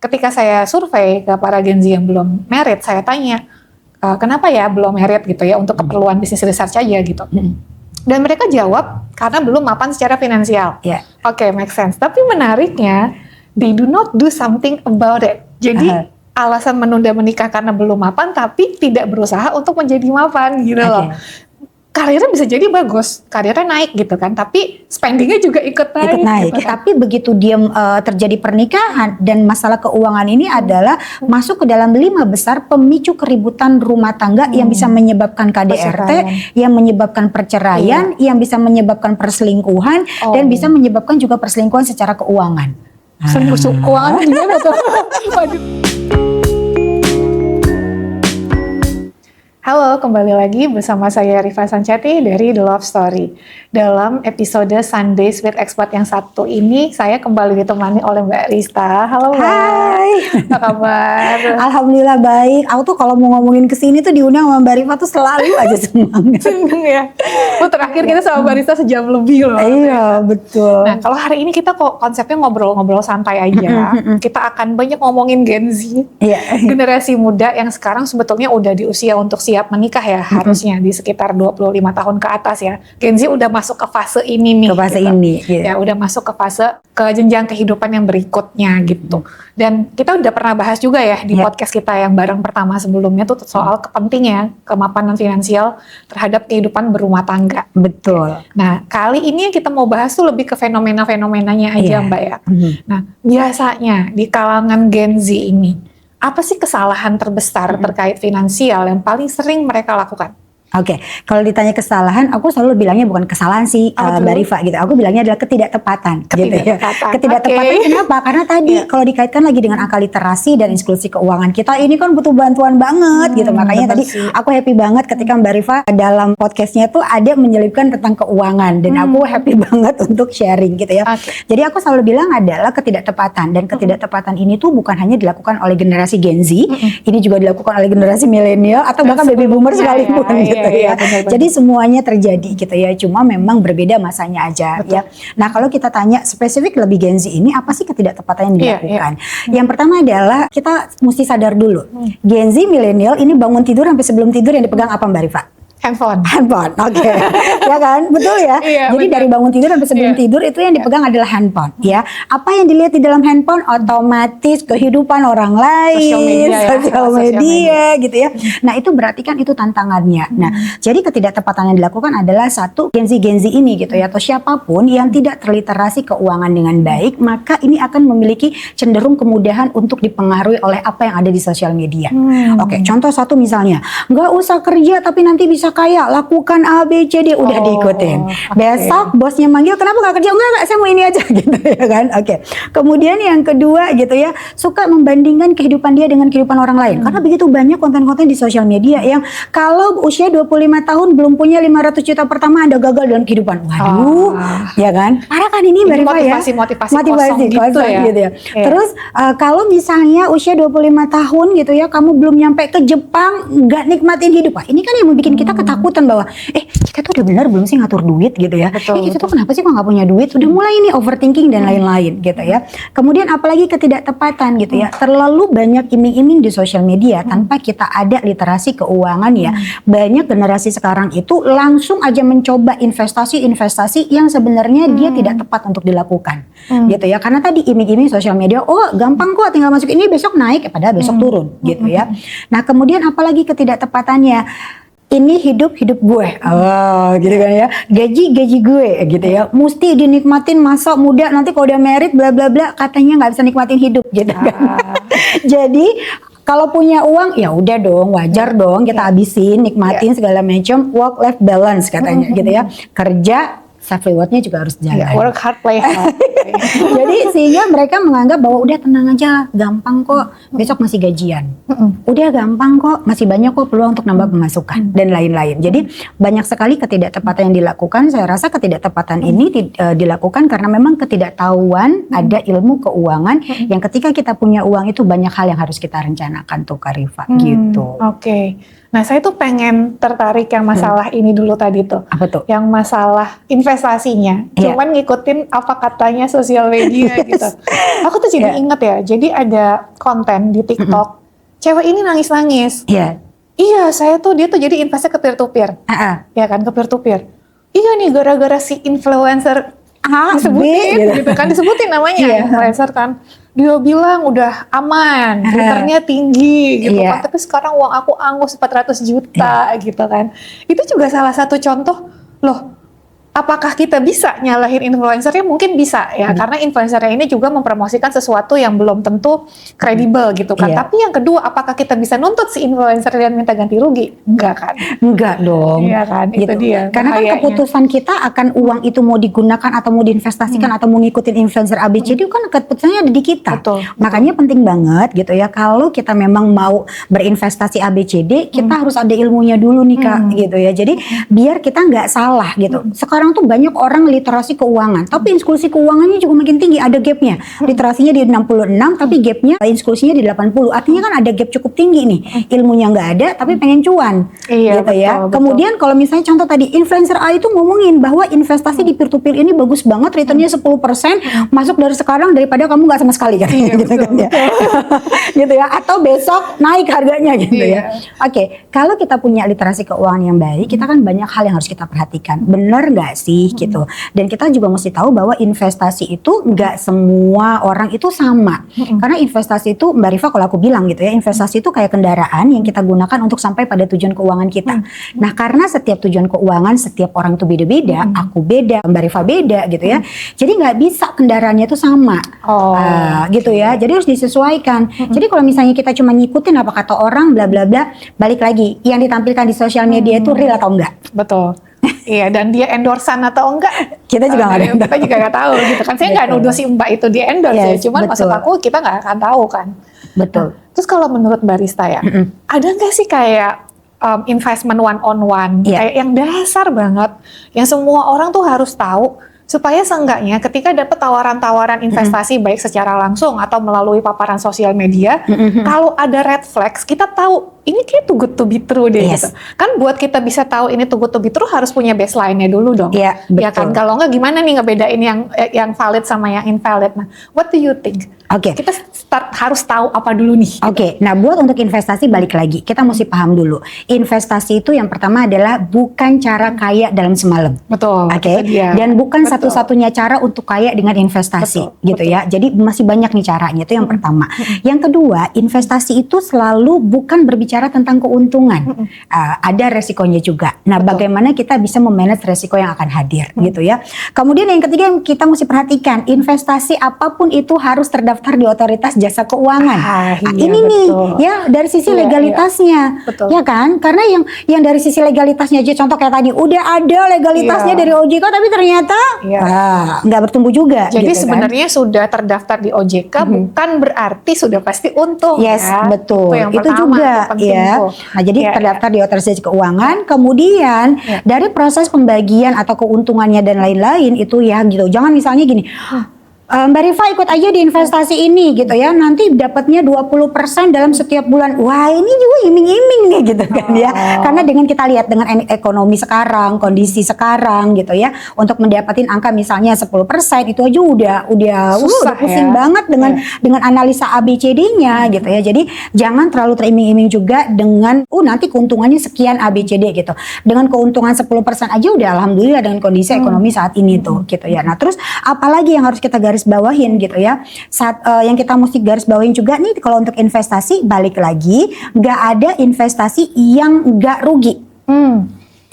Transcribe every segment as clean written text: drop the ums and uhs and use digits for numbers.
ketika saya survei ke para Gen Z yang belum married, saya tanya, kenapa ya belum married gitu ya, untuk keperluan bisnis research aja gitu. Dan mereka jawab, karena belum mapan secara finansial. Oke, make sense. Tapi menariknya, they do not do something about it. Jadi alasan menunda menikah karena belum mapan, tapi tidak berusaha untuk menjadi mapan gitu loh. Karirnya bisa jadi bagus, karirnya naik gitu kan, tapi spendingnya juga ikut naik. Gitu kan. Tapi begitu dia terjadi pernikahan dan masalah keuangan ini adalah masuk ke dalam 5 besar pemicu keributan rumah tangga yang bisa menyebabkan KDRT, yang menyebabkan perceraian, yang bisa menyebabkan perselingkuhan, dan bisa menyebabkan juga perselingkuhan secara keuangan. Keuangan gimana tuh? Halo, kembali lagi bersama saya Rifa Sanchati dari The Love Story. Dalam episode Sundays with Expert yang satu ini, saya kembali ditemani oleh Mbak Rista. Halo Mbak. Hai. Apa kabar? Alhamdulillah baik. Aku tuh kalau mau ngomongin kesini tuh diundang sama Mbak Rifa tuh selalu aja semangat. Seneng ya. Terakhir kita sama Mbak Rista sejam lebih loh. Iya, betul. Nah, kalau hari ini kita kok konsepnya ngobrol-ngobrol santai aja. Kita akan banyak ngomongin Gen Z. Generasi muda yang sekarang sebetulnya udah di usia untuk siap menikah ya, harusnya di sekitar 25 tahun ke atas ya. Gen Z udah masuk ke fase ini nih. Ke fase ini. Ya, udah masuk ke fase ke jenjang kehidupan yang berikutnya gitu. Dan kita udah pernah bahas juga ya di podcast kita yang bareng pertama sebelumnya tuh soal kepentingan kemapanan finansial terhadap kehidupan berumah tangga. Betul. Nah, kali ini yang kita mau bahas tuh lebih ke fenomena-fenomenanya aja Mbak ya. Nah, biasanya di kalangan Gen Z ini, apa sih kesalahan terbesar terkait finansial yang paling sering mereka lakukan? Oke, kalau ditanya kesalahan, aku selalu bilangnya bukan kesalahan sih Mbak Rifa gitu. Aku bilangnya adalah ketidaktepatan. Gitu ya. Ketidaktepatan kenapa? Karena tadi kalau dikaitkan lagi dengan angka literasi dan inklusi keuangan kita ini kan butuh bantuan banget gitu. Makanya tadi aku happy banget ketika Mbak Rifa dalam podcastnya tuh ada menyelipkan tentang keuangan dan aku happy banget untuk sharing gitu ya. Jadi aku selalu bilang adalah ketidaktepatan dan ketidaktepatan ini tuh bukan hanya dilakukan oleh generasi Gen Z, ini juga dilakukan oleh generasi milenial atau bahkan baby boomer sekalipun gitu. Ya. Jadi semuanya terjadi gitu ya, cuma memang berbeda masanya aja. Ya. Nah kalau kita tanya spesifik lebih Gen Z ini apa sih ketidaktepatan yang dilakukan? Yang pertama adalah kita mesti sadar dulu, Gen Z milenial ini bangun tidur sampai sebelum tidur yang dipegang apa Mbak Rifa? Handphone, oke. Ya kan, betul ya. Jadi dari bangun tidur sampai sebelum tidur itu yang dipegang adalah handphone. Ya, apa yang dilihat di dalam handphone otomatis kehidupan orang lain, sosial media, gitu ya. Nah itu berarti kan itu tantangannya. Nah, jadi ketidaktepatan yang dilakukan adalah satu Gen Z ini gitu ya, atau siapapun yang tidak terliterasi keuangan dengan baik, maka ini akan memiliki cenderung kemudahan untuk dipengaruhi oleh apa yang ada di sosial media. Oke, contoh satu misalnya, nggak usah kerja tapi nanti bisa kaya, lakukan A, B, C, D, udah diikutin. Besok bosnya manggil, kenapa gak kerja? Enggak, saya mau ini aja gitu ya kan. Kemudian yang kedua gitu ya, suka membandingkan kehidupan dia dengan kehidupan orang lain. Karena begitu banyak konten-konten di sosial media yang kalau usia 25 tahun belum punya 500 juta pertama Anda gagal dalam kehidupan. Waduh, ya kan? Parah kan ini Mbak Rifa ya? Motivasi kosong gitu ya. Terus kalau misalnya usia 25 tahun gitu ya, kamu belum nyampe ke Jepang, gak nikmatin hidup. Wah, ini kan yang membuat kita ketakutan bahwa kita tuh udah benar belum sih ngatur duit gitu ya. Kita tuh kenapa sih kok gak punya duit? Udah mulai ini overthinking dan lain-lain gitu ya. Kemudian apalagi ketidaktepatan gitu ya. Terlalu banyak iming-iming di sosial media tanpa kita ada literasi keuangan ya. Banyak generasi sekarang itu langsung aja mencoba investasi yang sebenarnya dia tidak tepat untuk dilakukan gitu ya. Karena tadi iming-iming sosial media, oh gampang kok tinggal masuk ini besok naik, padahal besok turun gitu ya. Nah kemudian apalagi ketidaktepatannya, ini hidup gue, gitu kan ya, gaji gue, gitu ya, mesti dinikmatin masa muda, nanti kalau udah married bla bla bla, katanya nggak bisa nikmatin hidup, gitu kan. Jadi kalau punya uang ya udah dong, wajar dong kita habisin, nikmatin segala macam, work life balance katanya, gitu ya, kerja. Self rewardnya juga harus jalan. Work hard, play hard. Jadi sehingga mereka menganggap bahwa udah tenang aja, gampang kok, besok masih gajian. Udah gampang kok, masih banyak kok peluang untuk nambah pemasukan dan lain-lain. Jadi banyak sekali ketidaktepatan yang dilakukan. Saya rasa ketidaktepatan ini dilakukan karena memang ketidaktahuan ada ilmu keuangan yang ketika kita punya uang itu banyak hal yang harus kita rencanakan tuh Kak Rifa gitu. Oke. Nah, saya tuh pengen tertarik yang masalah ini dulu tadi tuh. Apa tuh? Yang masalah investasinya. Cuman ngikutin apa katanya sosial media gitu. Aku tuh jadi inget ya, jadi ada konten di TikTok, cewek ini nangis-nangis. Iya, dia tuh jadi investasi ke peer-to-peer. Ya kan, ke peer-to-peer. Iya nih, gara-gara si influencer disebutin gitu kan, disebutin namanya influencer kan. Dia bilang udah aman, returnnya tinggi gitu kan, tapi sekarang uang aku angus 400 juta gitu kan. Itu juga salah satu contoh, loh apakah kita bisa nyalahin influencernya? Mungkin bisa ya, karena influencernya ini juga mempromosikan sesuatu yang belum tentu kredibel gitu kan. Tapi yang kedua, apakah kita bisa nuntut si influencer dan minta ganti rugi? Enggak kan? Enggak dong. Iya kan, gitu. Itu dia. Karena kan keputusan kita akan uang itu mau digunakan atau mau diinvestasikan atau mau ngikutin influencer ABCD kan keputusannya ada di kita. Betul. Makanya penting banget gitu ya, kalau kita memang mau berinvestasi ABCD, kita harus ada ilmunya dulu nih Kak gitu ya. Jadi biar kita nggak salah gitu. Sekarang tuh banyak orang literasi keuangan, tapi inklusi keuangannya juga makin tinggi, ada gapnya. Literasinya di 66, tapi gapnya inklusinya di 80. Artinya kan ada gap cukup tinggi nih. Ilmunya nggak ada, tapi pengen cuan. Iya, gitu betul, ya. betul. Kemudian kalau misalnya contoh tadi, influencer A itu ngomongin bahwa investasi di peer-to-peer ini bagus banget, returnnya 10%, masuk dari sekarang daripada kamu nggak sama sekali kan. Iya, gitu betul, kan ya. gitu ya. Atau besok naik harganya gitu ya. Oke, kalau kita punya literasi keuangan yang baik, kita kan banyak hal yang harus kita perhatikan. Bener nggak sih gitu. Dan kita juga mesti tahu bahwa investasi itu nggak semua orang itu sama. Karena investasi itu, Mbak Rifa kalau aku bilang gitu ya, investasi itu kayak kendaraan yang kita gunakan untuk sampai pada tujuan keuangan kita. Nah, karena setiap tujuan keuangan setiap orang itu beda-beda, aku beda, Mbak Rifa beda gitu ya. Jadi nggak bisa kendaraannya itu sama. Gitu ya. Jadi harus disesuaikan. Jadi kalau misalnya kita cuma ngikutin apa kata orang bla bla bla, balik lagi yang ditampilkan di sosial media itu real atau enggak? Betul. Iya, dan dia endorsan atau enggak kita juga nggak tahu gitu kan. Saya nggak nuduh si Mbak itu di endorse ya, cuman maksud aku kita nggak akan tahu kan. Betul. Terus kalau menurut Barista ya, ada nggak sih kayak investment one on one, kayak yang dasar banget, yang semua orang tuh harus tahu, supaya seenggaknya ketika dapat tawaran-tawaran investasi baik secara langsung atau melalui paparan sosial media, kalau ada red flags kita tahu ini kayak too good to be true deh gitu. Kan buat kita bisa tahu ini too good to be true harus punya baseline-nya dulu dong. Iya, betul. Ya kan, kalau nggak gimana nih ngebedain yang valid sama yang invalid. Nah, what do you think? Kita harus tahu apa dulu nih. Nah buat untuk investasi balik lagi, kita mesti paham dulu. Investasi itu yang pertama adalah bukan cara kaya dalam semalam. Betul. Dan bukan satu-satunya cara untuk kaya dengan investasi, gitu ya. Jadi masih banyak nih caranya, itu yang pertama. Yang kedua, investasi itu selalu bukan berbicara tentang keuntungan. Ada resikonya juga. Nah, bagaimana kita bisa memanage resiko yang akan hadir, gitu ya. Kemudian yang ketiga yang kita mesti perhatikan, investasi apapun itu harus terdaftar di otoritas jasa keuangan. Ini nih ya dari sisi legalitasnya, ya kan? Karena yang dari sisi legalitasnya aja, contoh kayak tadi udah ada legalitasnya dari OJK, tapi ternyata nggak bertumbuh juga. Jadi gitu sebenarnya sudah terdaftar di OJK bukan berarti sudah pasti untung. Betul. Itu juga ya. Nah, jadi terdaftar di otoritas jasa keuangan, kemudian dari proses pembagian atau keuntungannya dan lain-lain itu ya gitu. Jangan misalnya gini, Mbak Rifa ikut aja di investasi ini gitu ya, nanti dapatnya 20% dalam setiap bulan. Wah, ini juga iming-iming nih gitu kan ya. Karena dengan kita lihat dengan ekonomi sekarang, kondisi sekarang gitu ya, untuk mendapatkan angka misalnya 10% itu aja udah pusing banget dengan analisa ABCD-nya gitu ya. Jadi jangan terlalu teriming-iming juga dengan nanti keuntungannya sekian ABCD gitu. Dengan keuntungan 10% aja udah alhamdulillah dengan kondisi ekonomi saat ini tuh gitu ya. Nah, terus apalagi yang harus kita garis bawahin gitu ya. Saat yang kita mesti garis bawahin juga nih, kalau untuk investasi balik lagi, nggak ada investasi yang nggak rugi.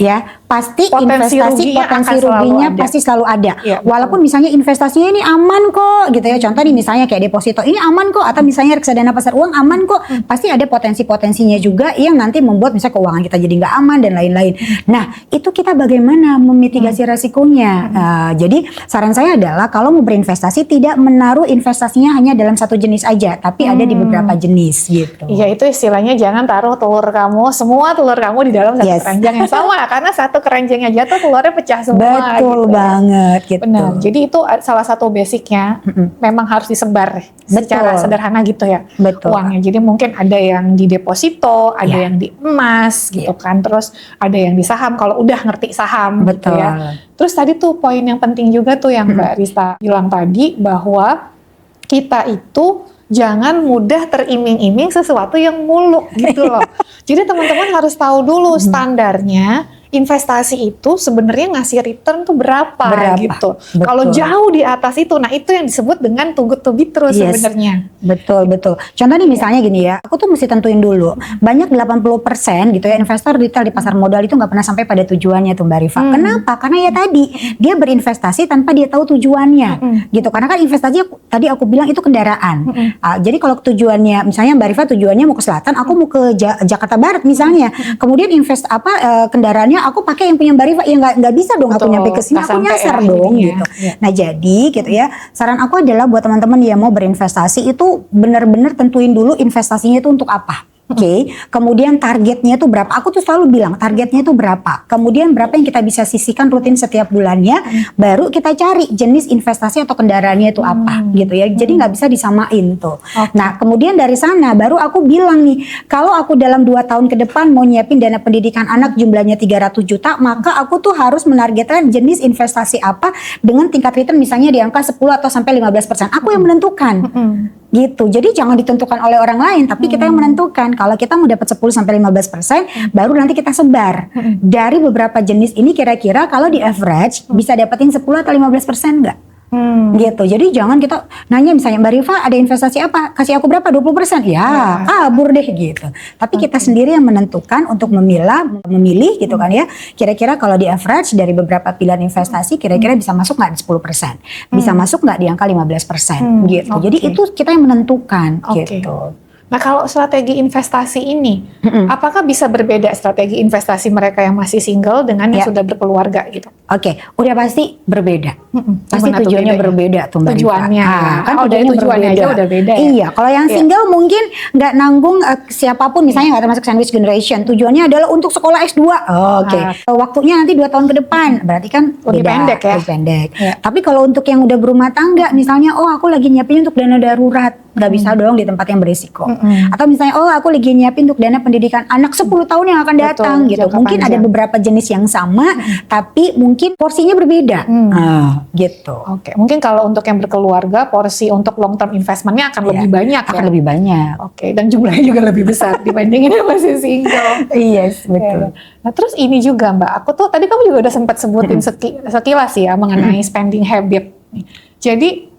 Ya, pasti potensi ruginya pasti selalu ada. Walaupun misalnya investasinya ini aman kok gitu ya. Contoh nih misalnya kayak deposito ini aman kok, atau misalnya reksadana pasar uang aman kok. Pasti ada potensi-potensinya juga yang nanti membuat misalnya keuangan kita jadi nggak aman dan lain-lain. Nah, itu kita bagaimana memitigasi resikonya. Jadi saran saya adalah kalau mau berinvestasi tidak menaruh investasinya hanya dalam satu jenis aja, tapi ada di beberapa jenis gitu. Iya, itu istilahnya jangan taruh semua telur kamu di dalam satu keranjang yang sama. Karena satu satu keranjangnya jatuh, keluarnya pecah semua. Betul gitu. banget gitu. Benar. Jadi itu salah satu basicnya, memang harus disebar secara sederhana gitu ya. Betul. Uangnya. Jadi mungkin ada yang di deposito, ada yang di emas gitu kan. Terus ada yang di saham kalau udah ngerti saham gitu ya. Terus tadi tuh poin yang penting juga tuh yang Mbak Rista bilang tadi, bahwa kita itu jangan mudah teriming-iming sesuatu yang muluk gitu loh. Jadi teman-teman harus tahu dulu standarnya investasi itu sebenarnya ngasih return tuh berapa gitu. Kalau jauh di atas itu, nah itu yang disebut dengan too good to be true sebenarnya. Betul. Contoh nih misalnya gini ya, aku tuh mesti tentuin dulu. Banyak 80% gitu ya investor retail di pasar modal itu nggak pernah sampai pada tujuannya tuh Mbak Rifa. Kenapa? Karena ya tadi dia berinvestasi tanpa dia tahu tujuannya gitu. Karena kan investasi tadi aku bilang itu kendaraan. Jadi kalau tujuannya, misalnya Mbak Rifa tujuannya mau ke selatan, aku mau ke Jakarta Barat misalnya. Kemudian kendaraannya aku pakai yang punya Mbak Rifa, ya nggak bisa dong. Aku nyampe ke sini aku nyasar dong gitu. Nah jadi gitu ya, saran aku adalah buat teman-teman yang mau berinvestasi itu benar-benar tentuin dulu investasinya itu untuk apa. Oke, kemudian targetnya itu berapa? Aku tuh selalu bilang targetnya itu berapa. Kemudian berapa yang kita bisa sisihkan rutin setiap bulannya. Baru kita cari jenis investasi atau kendaraannya itu apa, gitu ya. Jadi nggak bisa disamain tuh. Nah, kemudian dari sana baru aku bilang nih, kalau aku dalam 2 tahun ke depan mau nyiapin dana pendidikan anak jumlahnya 300 juta, maka aku tuh harus menargetkan jenis investasi apa dengan tingkat return misalnya di angka 10 atau sampai 15%. Aku yang menentukan. Gitu. Jadi jangan ditentukan oleh orang lain, tapi kita yang menentukan. Kalau kita mau dapat 10 sampai 15%, baru nanti kita sebar. Dari beberapa jenis ini kira-kira kalau di average bisa dapetin 10 atau 15% enggak? Gitu. Jadi jangan kita nanya misalnya Mbak Rifa ada investasi apa? Kasih aku berapa? 20%? Ya, kabur deh gitu. Tapi kita sendiri yang menentukan untuk memilih gitu kan ya. Kira-kira kalau di average dari beberapa pilihan investasi kira-kira bisa masuk nggak di 10%? Bisa masuk nggak di angka 15% gitu. Jadi itu kita yang menentukan gitu. Nah kalau strategi investasi ini, apakah bisa berbeda strategi investasi mereka yang masih single dengan yang sudah berkeluarga gitu? Oke, udah pasti berbeda. Pasti tujuannya berbeda tuh Mbak Rifa. Tujuannya, kan tujuannya aja udah beda ya? Iya, kalau yang single mungkin nggak nanggung siapapun, misalnya nggak termasuk sandwich generation. Tujuannya adalah untuk sekolah S2. Waktunya nanti 2 tahun ke depan, berarti kan lebih pendek ya? Lebih pendek. Tapi kalau untuk yang udah berumah tangga, misalnya aku lagi nyiapin untuk dana darurat. Nggak bisa dong di tempat yang berisiko. Atau misalnya aku lagi nyiapin untuk dana pendidikan anak 10 tahun yang akan datang gitu. Mungkin ada beberapa jenis yang sama, tapi mungkin porsinya berbeda. Gitu. Oke, mungkin kalau untuk yang berkeluarga, porsi untuk long term investmentnya akan lebih banyak akan lebih banyak. Oke, dan jumlahnya juga lebih besar dibandingin yang masih single. Yes, betul. Nah terus ini juga Mbak, aku tuh tadi kamu juga udah sempat sebutin sekilas ya mengenai spending habit. Jadi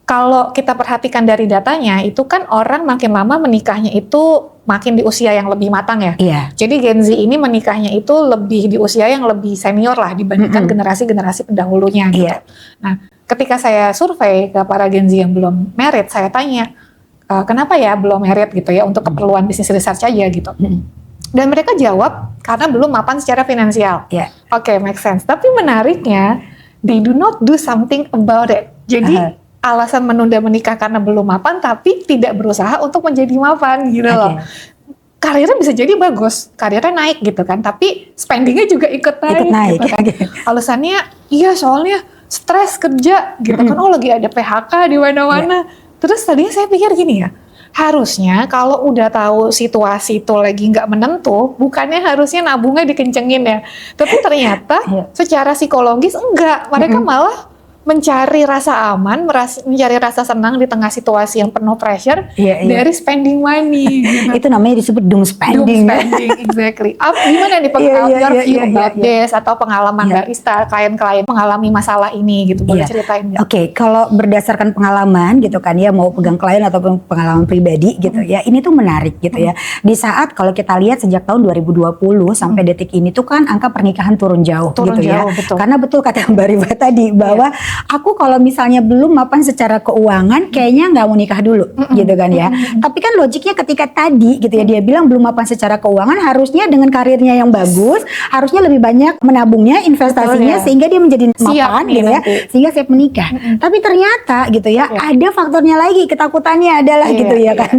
kalau kita perhatikan dari datanya, itu kan orang makin lama menikahnya itu makin di usia yang lebih matang ya. Jadi Gen Z ini menikahnya itu lebih di usia yang lebih senior lah dibandingkan generasi-generasi pendahulunya gitu. Nah, ketika saya survei ke para Gen Z yang belum married, saya tanya, kenapa ya belum married gitu ya, untuk keperluan bisnis research aja gitu. Dan mereka jawab, karena belum mapan secara finansial. Oke, make sense. Tapi menariknya, they do not do something about it. Jadi, alasan menunda menikah karena belum mapan, tapi tidak berusaha untuk menjadi mapan gitu loh. Karirnya bisa jadi bagus, karirnya naik gitu kan, tapi spendingnya juga ikut naik. Gitu kan. Alasannya, iya soalnya stres kerja gitu kan, lagi ada PHK di mana-mana. Terus tadinya saya pikir gini ya, harusnya kalau udah tahu situasi itu lagi nggak menentu, bukannya harusnya nabungnya dikencengin ya. Tapi ternyata secara psikologis enggak, mereka malah mencari rasa aman, mencari rasa senang di tengah situasi yang penuh pressure dari spending money. Gitu. Itu namanya disebut doom spending. Doom spending, exactly. Gimana nih your view about this, atau pengalaman Mbak Rista, klien-klien mengalami masalah ini gitu, boleh ceritain nggak? Oke, kalau berdasarkan pengalaman gitu kan ya, mau pegang klien ataupun pengalaman pribadi gitu ya, ini tuh menarik gitu ya. Di saat kalau kita lihat sejak tahun 2020 sampai detik ini tuh kan angka pernikahan turun jauh gitu ya. Betul. Karena betul kata Mbak Rifa tadi bahwa aku kalau misalnya belum mapan secara keuangan, kayaknya nggak mau nikah dulu, gitu kan ya. Tapi kan logiknya ketika tadi gitu ya, dia bilang belum mapan secara keuangan, harusnya dengan karirnya yang bagus, harusnya lebih banyak menabungnya, investasinya, sehingga dia menjadi mapan gitu ya, sehingga siap menikah. Tapi ternyata gitu ya, ada faktornya lagi, ketakutannya adalah gitu ya kan.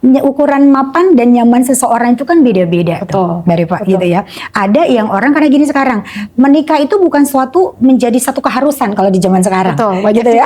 ukuran mapan dan nyaman seseorang itu kan beda-beda tuh, Mbak Rifa, gitu ya. Ada yang orang karena gini sekarang, menikah itu bukan suatu menjadi satu keharusan kalau di zaman sekarang. Betul, gitu ya.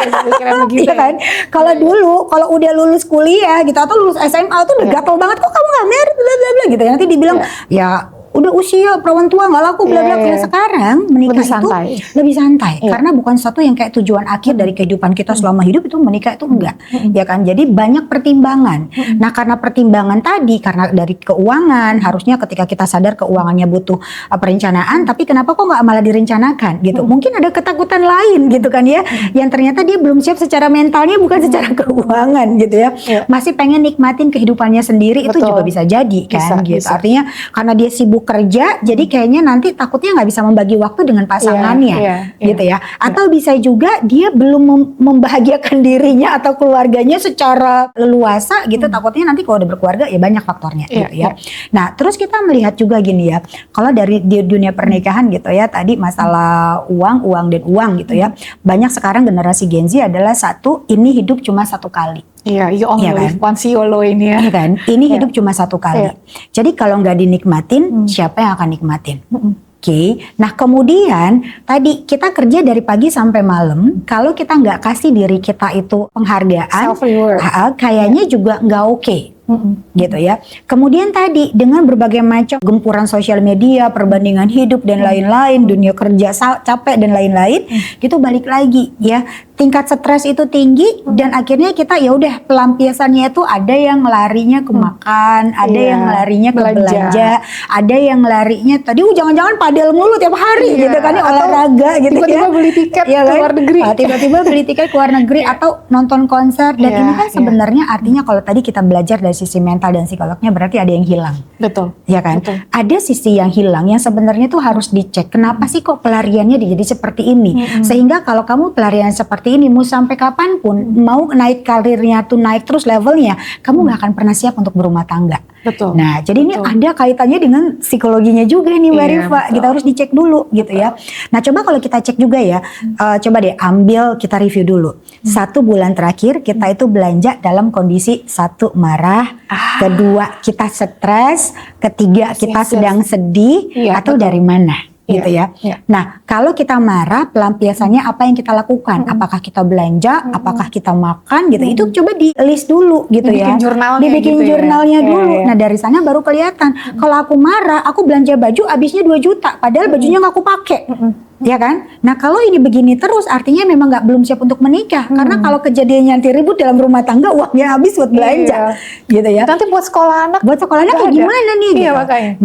Iya kan? Kalau dulu, kalau udah lulus kuliah gitu atau lulus SMA tuh udah gatel banget, kok kamu nggak married, bla bla bla gitu. Nanti dibilang ya udah usia perawan tua nggak laku bla bla. Kalau sekarang menikah itu lebih santai karena bukan sesuatu yang kayak tujuan akhir dari kehidupan kita selama hidup. Itu menikah itu enggak, ya kan. Jadi banyak pertimbangan. Nah karena pertimbangan tadi, karena dari keuangan, harusnya ketika kita sadar keuangannya butuh perencanaan, tapi kenapa kok nggak malah direncanakan gitu. Mungkin ada ketakutan lain gitu kan ya, yang ternyata dia belum siap secara mentalnya, bukan secara keuangan gitu ya. Masih pengen nikmatin kehidupannya sendiri. Itu juga bisa jadi kan gitu. Artinya karena dia sibuk kerja, jadi kayaknya nanti takutnya nggak bisa membagi waktu dengan pasangannya, gitu ya. Atau bisa juga dia belum membahagiakan dirinya atau keluarganya secara leluasa, gitu. Takutnya nanti kalau udah berkeluarga ya banyak faktornya, gitu ya. Nah, terus kita melihat juga gini ya, kalau dari di dunia pernikahan gitu ya, tadi masalah uang dan uang gitu ya. Banyak sekarang generasi Gen Z adalah satu, ini hidup cuma satu kali. Iya, you only live once, YOLO ini ya. Iya kan? Ini hidup cuma satu kali. Jadi kalau nggak dinikmatin, siapa yang akan nikmatin? Oke. Nah kemudian tadi kita kerja dari pagi sampai malam. Kalau kita nggak kasih diri kita itu penghargaan, kayaknya juga nggak oke. Gitu ya. Kemudian tadi dengan berbagai macam gempuran sosial media, perbandingan hidup dan lain-lain, dunia kerja capek dan lain-lain, gitu balik lagi ya. Tingkat stres itu tinggi dan akhirnya kita ya udah pelampiasannya itu ada yang larinya ke makan, ada yang larinya ke belanja, ada yang larinya tadi jangan-jangan padel mulu tiap hari gitu kan ya, olahraga gitu ya. Tiba-tiba beli tiket ke luar negeri. Tiba-tiba beli tiket ke luar negeri atau nonton konser dan ini kan sebenarnya artinya kalau tadi kita belajar dari sisi mental dan psikolognya berarti ada yang hilang. Betul. Ya kan? Betul. Ada sisi yang hilang yang sebenarnya tuh harus dicek. Kenapa sih kok pelariannya jadi seperti ini? Sehingga kalau kamu pelarian seperti ini mau sampai kapanpun mau naik karirnya tuh naik terus levelnya, kamu nggak akan pernah siap untuk berumah tangga. Betul. Nah, jadi ini ada kaitannya dengan psikologinya juga nih Mbak Rifa. Kita harus dicek dulu gitu ya. Nah, coba kalau kita cek juga ya, coba deh ambil kita review dulu. 1 bulan terakhir kita itu belanja dalam kondisi 1 marah, kedua kita stres, ketiga kita sedang sedih, atau dari mana? Gitu ya. Nah, kalau kita marah, pelampiasannya apa yang kita lakukan? Apakah kita belanja? Apakah kita makan? Gitu. Itu coba di list dulu gitu ya. Dibikin jurnalnya dulu. Nah, dari sana baru kelihatan. Kalau aku marah, aku belanja baju habisnya 2 juta, padahal bajunya nggak aku pakai. Ya kan? Nah kalau ini begini terus artinya memang belum siap untuk menikah. Karena kalau kejadiannya nanti ribut dalam rumah tangga, uangnya habis buat belanja. Gitu ya. Nanti buat sekolah anak. Buat sekolah anak kayak gimana nih? Gitu.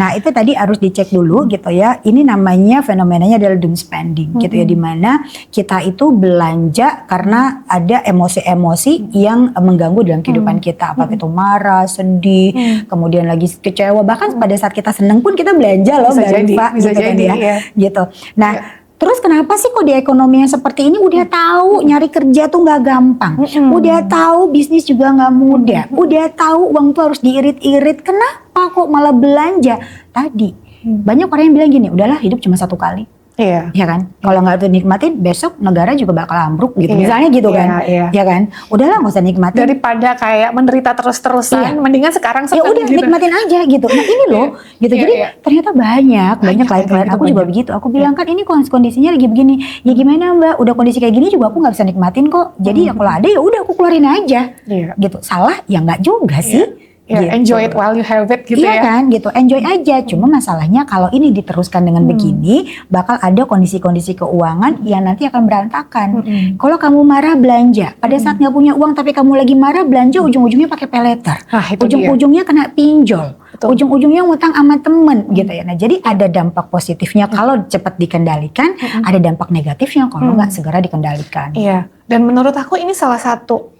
Nah itu tadi harus dicek dulu gitu ya. Ini namanya fenomenanya adalah doom spending gitu ya. Dimana kita itu belanja karena ada emosi-emosi yang mengganggu dalam kehidupan kita. Apakah itu marah, sedih, kemudian lagi kecewa. Bahkan pada saat kita seneng pun kita belanja loh. Bisa jadi ya. Gitu. Nah terus kenapa sih kok di ekonomi yang seperti ini udah tahu nyari kerja tuh nggak gampang, udah tahu bisnis juga nggak mudah, udah tahu uang tuh harus diirit-irit, kenapa kok malah belanja? Tadi banyak orang yang bilang gini, udahlah hidup cuma 1 kali. Iya kan, kalau nggak dinikmatin besok negara juga bakal ambruk gitu, misalnya gitu kan, ya kan, udahlah nggak usah nikmatin daripada kayak menderita terus-terusan, mendingan sekarang ya udah gitu. Nikmatin aja gitu. Nah ini loh, gitu. Jadi ternyata banyak klien aku juga begitu. Aku bilang kan ini kondisinya lagi begini, ya gimana Mbak? Udah kondisi kayak gini juga aku nggak bisa nikmatin kok. Jadi ya kalau ada ya udah aku keluarin aja, gitu. Salah ya nggak juga sih. Gitu. Enjoy it while you have it gitu ya. Iya kan gitu, enjoy aja. Cuma masalahnya kalau ini diteruskan dengan begini, bakal ada kondisi-kondisi keuangan yang nanti akan berantakan. Kalau kamu marah belanja, pada saat nggak punya uang tapi kamu lagi marah belanja, ujung-ujungnya pakai peleter, ujung-ujungnya kena pinjol, ujung-ujungnya ngutang sama temen gitu ya. Nah jadi ada dampak positifnya kalau cepat dikendalikan, ada dampak negatifnya kalau nggak segera dikendalikan. Iya, dan menurut aku ini salah satu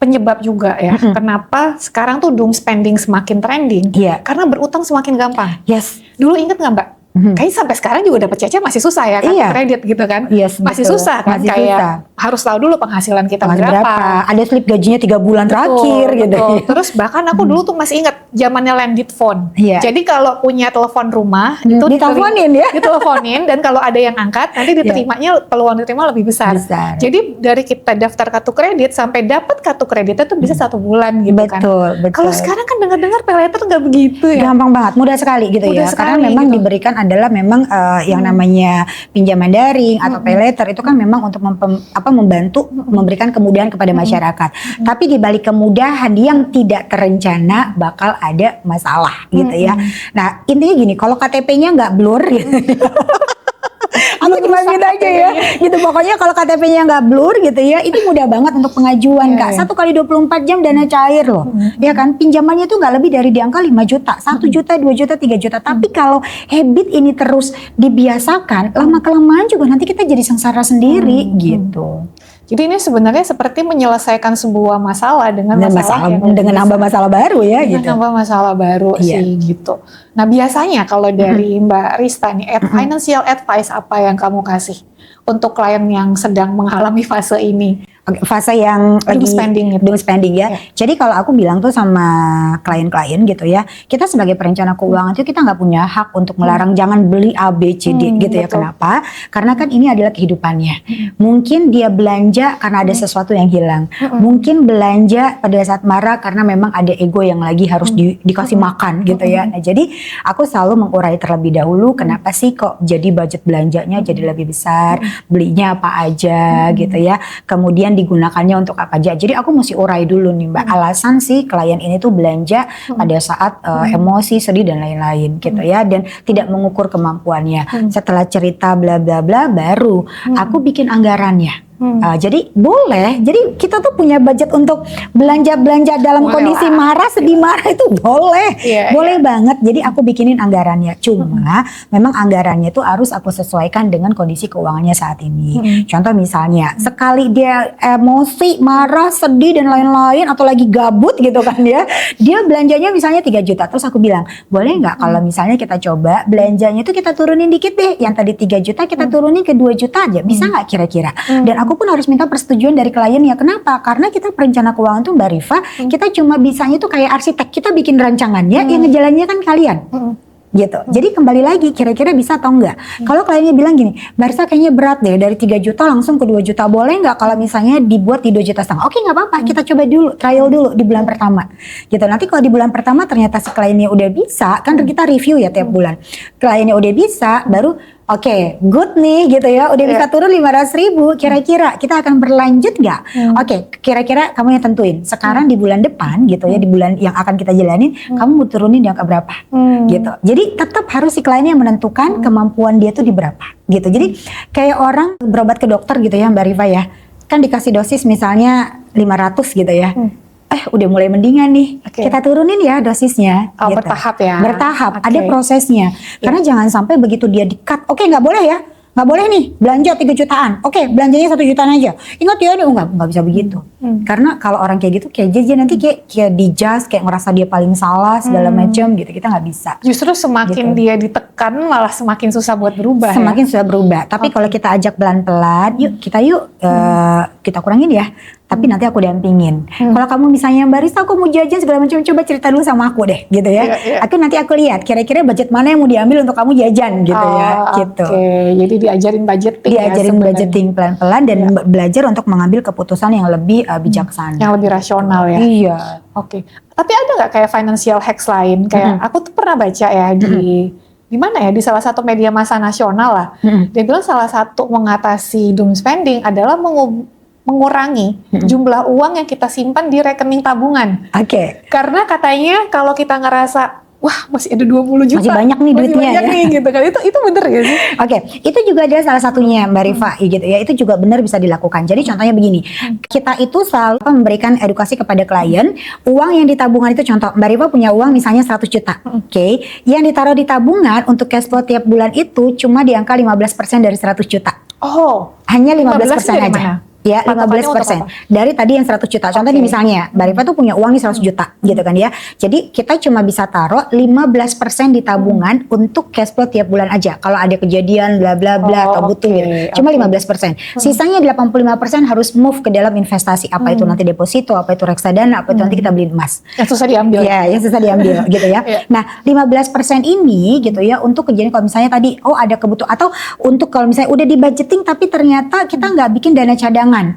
penyebab juga ya, kenapa sekarang tuh doom spending semakin trending, karena berutang semakin gampang. Yes. Dulu inget nggak Mbak, Kayaknya sampai sekarang juga dapat CC masih susah ya, kartu kredit gitu kan. Yes, masih betul. susah kan, masih kayak susah. harus tahu dulu penghasilan kita berapa. Ada slip gajinya 3 bulan terakhir gitu. Terus bahkan aku dulu tuh masih ingat zamannya landed phone. Iya. Jadi kalau punya telepon rumah itu diteleponin ya. Diteleponin dan kalau ada yang angkat nanti diterimanya peluang diterima lebih besar. Jadi dari kita daftar kartu kredit sampai dapat kartu kreditnya tuh bisa 1 bulan gitu kan. Betul. Kalau sekarang kan dengar-dengar paylater nggak begitu ya. Gampang banget, mudah sekali gitu ya. Karena memang diberikan adalah memang yang namanya pinjaman daring atau paylater itu kan memang untuk membantu memberikan kemudahan kepada masyarakat. Tapi di balik kemudahan yang tidak terencana bakal ada masalah gitu ya. Nah intinya gini, kalau KTP-nya nggak blur gitu. Aku cuma gitu aja ya, gitu pokoknya kalau KTP-nya nggak blur gitu ya, itu mudah banget untuk pengajuan Kak. 1 kali 24 jam dana cair loh, ya kan. Pinjamannya itu nggak lebih dari di angka 5 juta, 1 juta, 2 juta, 3 juta. Tapi kalau habit ini terus dibiasakan, lama-kelamaan juga nanti kita jadi sengsara sendiri gitu. Jadi ini sebenarnya seperti menyelesaikan sebuah masalah dengan nambah masalah baru ya gitu. Nambah masalah baru sih gitu. Nah biasanya kalau dari Mbak Rista nih, financial advice apa yang kamu kasih untuk klien yang sedang mengalami fase ini? Fase yang doom spending ya. Jadi kalau aku bilang tuh sama klien-klien gitu ya, kita sebagai perencana keuangan itu kita nggak punya hak untuk melarang jangan beli A, B, C, D gitu ya. Kenapa? Karena kan ini adalah kehidupannya. Mungkin dia belanja karena ada sesuatu yang hilang. Mungkin belanja pada saat marah karena memang ada ego yang lagi harus dikasih makan gitu ya. Nah jadi aku selalu mengurai terlebih dahulu kenapa sih kok jadi budget belanjanya jadi lebih besar, belinya apa aja gitu ya. Kemudian digunakannya untuk apa aja. Jadi aku mesti urai dulu nih Mbak, alasan sih klien ini tuh belanja pada saat emosi, sedih dan lain-lain gitu ya, dan tidak mengukur kemampuannya. Setelah cerita bla bla bla baru aku bikin anggarannya. Jadi boleh, jadi kita tuh punya budget untuk belanja-belanja dalam kondisi marah, sedih marah itu boleh, boleh banget. Jadi aku bikinin anggarannya. Cuma memang anggarannya itu harus aku sesuaikan dengan kondisi keuangannya saat ini. Contoh misalnya, sekali dia emosi, marah, sedih dan lain-lain atau lagi gabut gitu kan ya, dia belanjanya misalnya 3 juta. Terus aku bilang, boleh nggak kalau misalnya kita coba belanjanya itu kita turunin dikit deh, yang tadi 3 juta kita turunin ke 2 juta aja, bisa nggak kira-kira? Dan aku pun harus minta persetujuan dari klien ya. Kenapa? Karena kita perencana keuangan tuh Mbak Rifa, kita cuma bisanya tuh kayak arsitek, kita bikin rancangannya, yang ngejalannya kan kalian. Gitu. Jadi kembali lagi kira-kira bisa atau enggak. Kalau kliennya bilang gini, Mbak Risa kayaknya berat deh dari 3 juta langsung ke 2 juta, boleh nggak kalau misalnya dibuat di 2,5 juta? Oke, nggak apa-apa, kita coba dulu, trial dulu di bulan pertama. Gitu. Nanti kalau di bulan pertama ternyata si kliennya udah bisa, kan kita review ya tiap bulan. Kliennya udah bisa, baru oke, good nih gitu ya, udah bisa turun 500.000, kira-kira kita akan berlanjut nggak? Oke, kira-kira kamu yang tentuin. Sekarang di bulan depan gitu ya, di bulan yang akan kita jalanin, kamu mau turunin di angka berapa? Gitu. Jadi tetap harus si kliennya menentukan kemampuan dia tuh di berapa. Gitu. Jadi kayak orang berobat ke dokter gitu ya Mbak Rifa ya, kan dikasih dosis misalnya 500 gitu ya. Udah mulai mendingan nih, kita turunin ya dosisnya. Gitu. Bertahap ya. Bertahap, ada prosesnya. Karena jangan sampai begitu dia di-cut, oke nggak boleh ya, nggak boleh nih belanja 3 jutaan. Oke, belanjanya 1 jutaan aja. Ingat ya, nggak bisa begitu. Karena kalau orang kayak gitu, kayak dia nanti kayak dijudge, kayak ngerasa dia paling salah segala macam gitu. Kita nggak bisa. Justru semakin dia ditekan, malah semakin susah buat berubah. Semakin susah berubah. Tapi kalau kita ajak pelan-pelan, yuk kita kurangin ya. Tapi nanti aku dampingin. Kalau kamu misalnya Mbak Rista, aku mau jajan segala macam, coba cerita dulu sama aku deh, gitu ya. Nanti aku lihat kira-kira budget mana yang mau diambil untuk kamu jajan, gitu ya. Gitu. Jadi diajarin budgeting. Diajarin budgeting pelan-pelan dan belajar untuk mengambil keputusan yang lebih bijaksana. Yang lebih rasional ya. Iya. Tapi ada nggak kayak financial hacks lain? Kayak aku tuh pernah baca ya di mana ya, di salah satu media massa nasional lah. Dia bilang salah satu mengatasi doom spending adalah mengurangi jumlah uang yang kita simpan di rekening tabungan. Karena katanya kalau kita ngerasa wah masih ada 20 juta, masih banyak nih duitnya ya. Gitu kan. Itu bener ya sih? Itu juga ada salah satunya Mbak Rifa gitu ya. Itu juga benar bisa dilakukan. Jadi contohnya begini, kita itu selalu memberikan edukasi kepada klien. Uang yang di tabungan itu, contoh Mbak Rifa punya uang misalnya 100 juta. Yang ditaruh di tabungan untuk cash flow tiap bulan itu cuma di angka 15% dari 100 juta. Oh, hanya 15% aja. Ya, Patokannya untuk 15%. apa? Dari tadi yang 100 juta. Contoh nih misalnya, Mbak Rifa tuh punya uang nih 100 juta gitu kan ya. Jadi kita cuma bisa taruh 15% di tabungan untuk cash flow tiap bulan aja. Kalau ada kejadian bla bla bla atau butuh gitu. Cuma 15%. Sisanya 85% harus move ke dalam investasi. Apa itu nanti deposito, apa itu reksadana, apa itu nanti kita beli emas. Yang susah diambil. Ya, yang susah diambil gitu ya. Nah, 15% ini gitu ya untuk kejadian kalau misalnya tadi ada kebutuhan atau untuk kalau misalnya udah di budgeting tapi ternyata kita nggak bikin dana cadangan.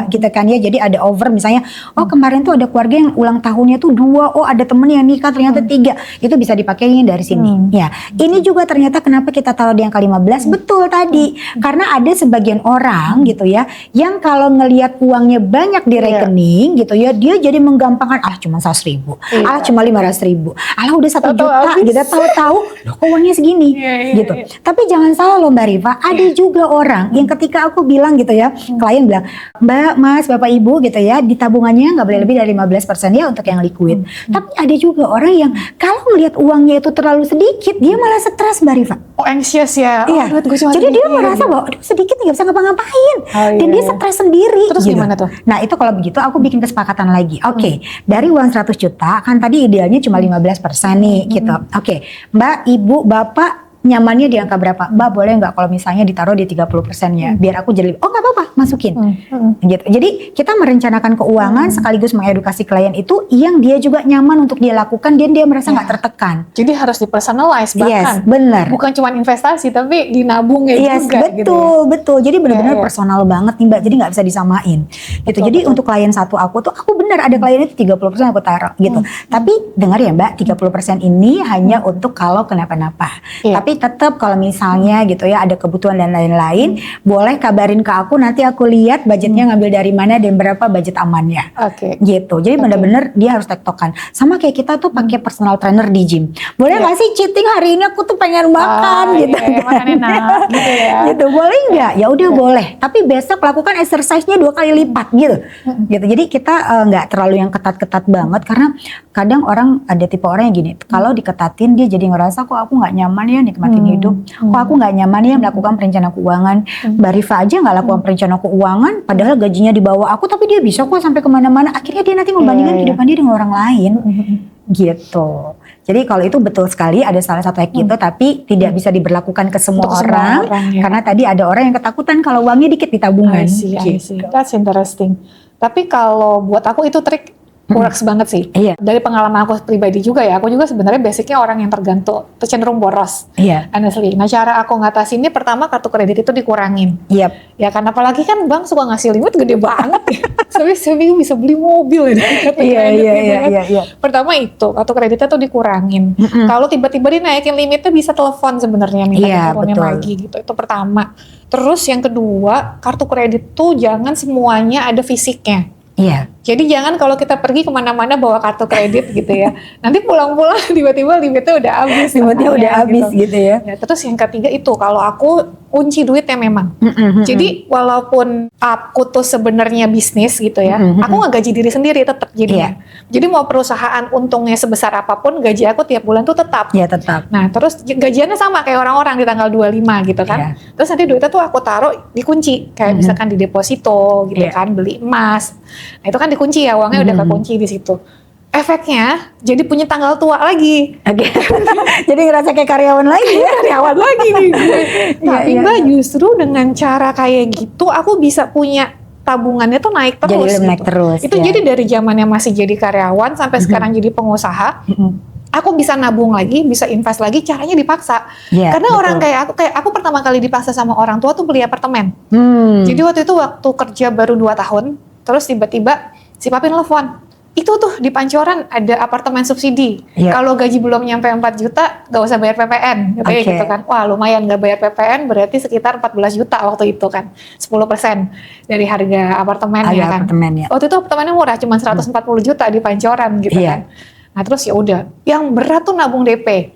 Gitu kan ya. Jadi ada over misalnya, kemarin tuh ada keluarga yang ulang tahunnya tuh 2, ada temen yang nikah ternyata 3. Itu bisa dipakainya dari sini. Ya, ini juga ternyata kenapa kita taruh di angka 15? Betul tadi. Karena ada sebagian orang gitu ya, yang kalau ngelihat uangnya banyak di rekening gitu ya, dia jadi menggampangkan, cuma 100.000, cuma 500.000, udah 1 juta gitu, tahu-tahu loh kok uangnya segini gitu. Tapi jangan salah loh Mbak Rifa, ada juga orang yang ketika aku bilang gitu ya, klien bilang, Mbak, Mas, Bapak, Ibu gitu ya, di tabungannya nggak boleh lebih dari 15% ya untuk yang liquid. Tapi ada juga orang yang kalau melihat uangnya itu terlalu sedikit, dia malah stres Mbak Rifa. Anxious ya. Iya. Jadi dia merasa bahwa sedikit nggak bisa ngapa-ngapain. Dan dia stres sendiri. Terus gitu. gimana tuh? Nah itu kalau begitu aku bikin kesepakatan lagi. Oke, dari uang 100 juta kan tadi idealnya cuma 15% nih gitu. Oke, Mbak, Ibu, Bapak nyamannya di angka berapa? Mbak boleh nggak kalau misalnya ditaruh di 30% biar aku jadi nggak apa-apa masukin gitu. Jadi kita merencanakan keuangan sekaligus mengedukasi klien itu yang dia juga nyaman untuk dia lakukan dan dia merasa nggak tertekan. Jadi harus dipersonalize bahkan. Yes, benar. Bukan cuma investasi tapi dinabungnya juga betul, gitu ya. betul. Jadi benar-benar personal banget nih Mbak. Jadi nggak bisa disamain gitu. Jadi untuk klien satu aku benar ada klien itu 30% aku taruh gitu. Tapi dengar ya Mbak, 30% ini hanya untuk kalau kenapa-napa. Tapi tetap kalau misalnya gitu ya ada kebutuhan dan lain-lain, boleh kabarin ke aku, nanti aku lihat budgetnya ngambil dari mana dan berapa budget amannya. Gitu. Jadi benar-benar dia harus tektokan. Sama kayak kita tuh pakai personal trainer di gym. Boleh nggak sih cheating hari ini aku tuh pengen makan gitu. Makan enak gitu ya. Gitu. Boleh nggak? Ya udah boleh. Tapi besok lakukan exercise-nya 2 kali lipat gitu. Gitu. Jadi kita nggak terlalu yang ketat-ketat banget karena kadang orang ada tipe orang yang gini. Kalau diketatin dia jadi ngerasa kok aku nggak nyaman ya nikmatin hidup. Kok aku nggak nyaman ya melakukan perencanaan keuangan. Mbak Rifa aja nggak lakukan perencanaan keuangan, padahal gajinya di bawah aku, tapi dia bisa kok sampai kemana-mana. Akhirnya dia nanti membandingkan kehidupan dia dengan orang lain. Gitu. Jadi kalau itu betul sekali ada salah satu hack gitu, tapi tidak bisa diberlakukan ke semua orang karena tadi ada orang yang ketakutan kalau uangnya dikit di tabungan. I see. That's interesting. Tapi kalau buat aku itu trik works banget sih. Dari pengalaman aku pribadi juga ya, aku juga sebenarnya basicnya orang yang cenderung boros. Honestly. Nah cara aku ngatasinnya pertama kartu kredit itu dikurangin. Ya karena apalagi kan bank suka ngasih limit gede banget ya. Sampai bisa beli mobil ya. Pertama itu kartu kreditnya tuh dikurangin. Kalau tiba-tiba dinaikin limitnya bisa telepon sebenarnya minta turunin lagi gitu. Itu pertama. Terus yang kedua, kartu kredit tuh jangan semuanya ada fisiknya. Jadi jangan kalau kita pergi kemana-mana bawa kartu kredit gitu ya. Nanti pulang-pulang tiba-tiba limitnya udah habis. Limitnya udah habis gitu ya. Terus yang ketiga itu kalau aku kunci duitnya memang. Jadi walaupun aku tuh sebenarnya bisnis gitu ya, aku nggak gaji diri sendiri tetap jadinya. Jadi mau perusahaan untungnya sebesar apapun, gaji aku tiap bulan tuh tetap. Tetap. Nah terus gajiannya sama kayak orang-orang di tanggal 25 gitu kan. Terus nanti duitnya tuh aku taruh dikunci. Kayak misalkan di deposito gitu kan, beli emas. Nah itu kan dikunci ya, uangnya udah kekunci di situ. Efeknya jadi punya tanggal tua lagi. Jadi ngerasa kayak karyawan lagi ya. Karyawan lagi nih gue. Tapi Mbak justru dengan cara kayak gitu aku bisa punya tabungannya tuh naik terus. Jadi naik terus. Itu jadi dari zamannya masih jadi karyawan sampai sekarang jadi pengusaha. Aku bisa nabung lagi, bisa invest lagi, caranya dipaksa. Karena orang kayak aku pertama kali dipaksa sama orang tua tuh beli apartemen. Jadi waktu itu waktu kerja baru 2 tahun, terus tiba-tiba si papi nelfon. Itu tuh di Pancoran ada apartemen subsidi. Kalau gaji belum nyampe 4 juta, gak usah bayar PPN. Katanya gitu kan. Wah lumayan gak bayar PPN berarti sekitar 14 juta waktu itu kan. 10% dari harga apartemennya kan. Waktu itu apartemennya murah, cuma 140 juta di Pancoran gitu kan. Nah terus ya udah, yang berat tuh nabung DP.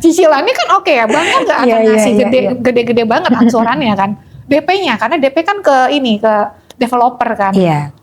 Cicilannya kan oke ya, bank kan nggak akan ngasih gede-gede banget angsurannya kan. DP-nya, karena DP kan ke developer kan.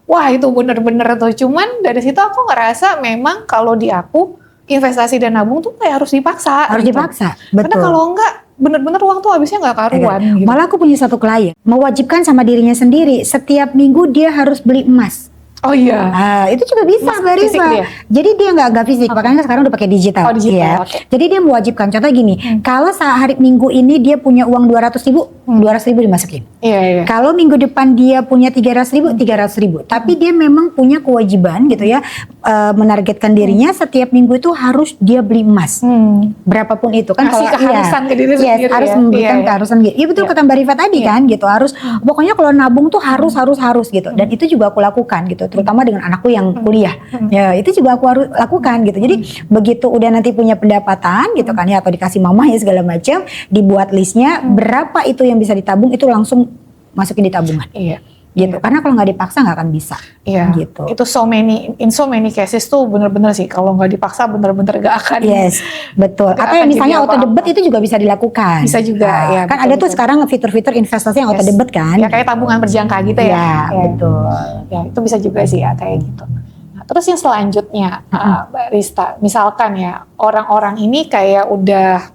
Wah itu bener-bener tuh. Cuman dari situ aku ngerasa memang kalau di aku investasi dan nabung tuh kayak harus dipaksa. Harus dipaksa. Karena kalau enggak bener-bener uang tuh habisnya nggak karuan. Gitu. Malah aku punya satu klien mewajibkan sama dirinya sendiri setiap minggu dia harus beli emas. Oh iya. Itu juga bisa Mbak Rifa. Jadi dia nggak fisik, makanya sekarang udah pakai digital. Oh, digital. Ya. Okay. Jadi dia mewajibkan. Contoh gini, kalau hari Minggu ini dia punya uang 200.000, 200.000 dimasukin. Iya. Kalau minggu depan dia punya 300.000, 300.000. Tapi dia memang punya kewajiban gitu ya, menargetkan dirinya setiap minggu itu harus dia beli emas. Berapapun itu kan. Kasih keharusan ke diri sendiri. Harus memberikan keharusan gitu. Iya betul kata Mbak Rifa tadi kan gitu. Harus pokoknya kalau nabung tuh harus gitu. Dan itu juga aku lakukan gitu. Terutama dengan anakku yang kuliah. Ya, itu juga aku harus lakukan gitu. Jadi begitu udah nanti punya pendapatan gitu kan ya, atau dikasih mama ya segala macam, dibuat listnya berapa itu yang bisa ditabung, itu langsung masukin di tabungan. Iya. Gitu. Karena kalau nggak dipaksa nggak akan bisa. Iya. Gitu. Itu in so many cases tuh bener-bener sih, kalau nggak dipaksa bener-bener gak akan. Yes, betul. Atau yang misalnya auto debit itu juga bisa dilakukan. Bisa juga. Ya, kan ada tuh sekarang fitur-fitur investasi yang auto debit kan. Ya kayak tabungan berjangka gitu ya. Ya, betul. Ya itu bisa juga sih ya kayak gitu. Nah, terus yang selanjutnya Mbak Rista, misalkan ya orang-orang ini kayak udah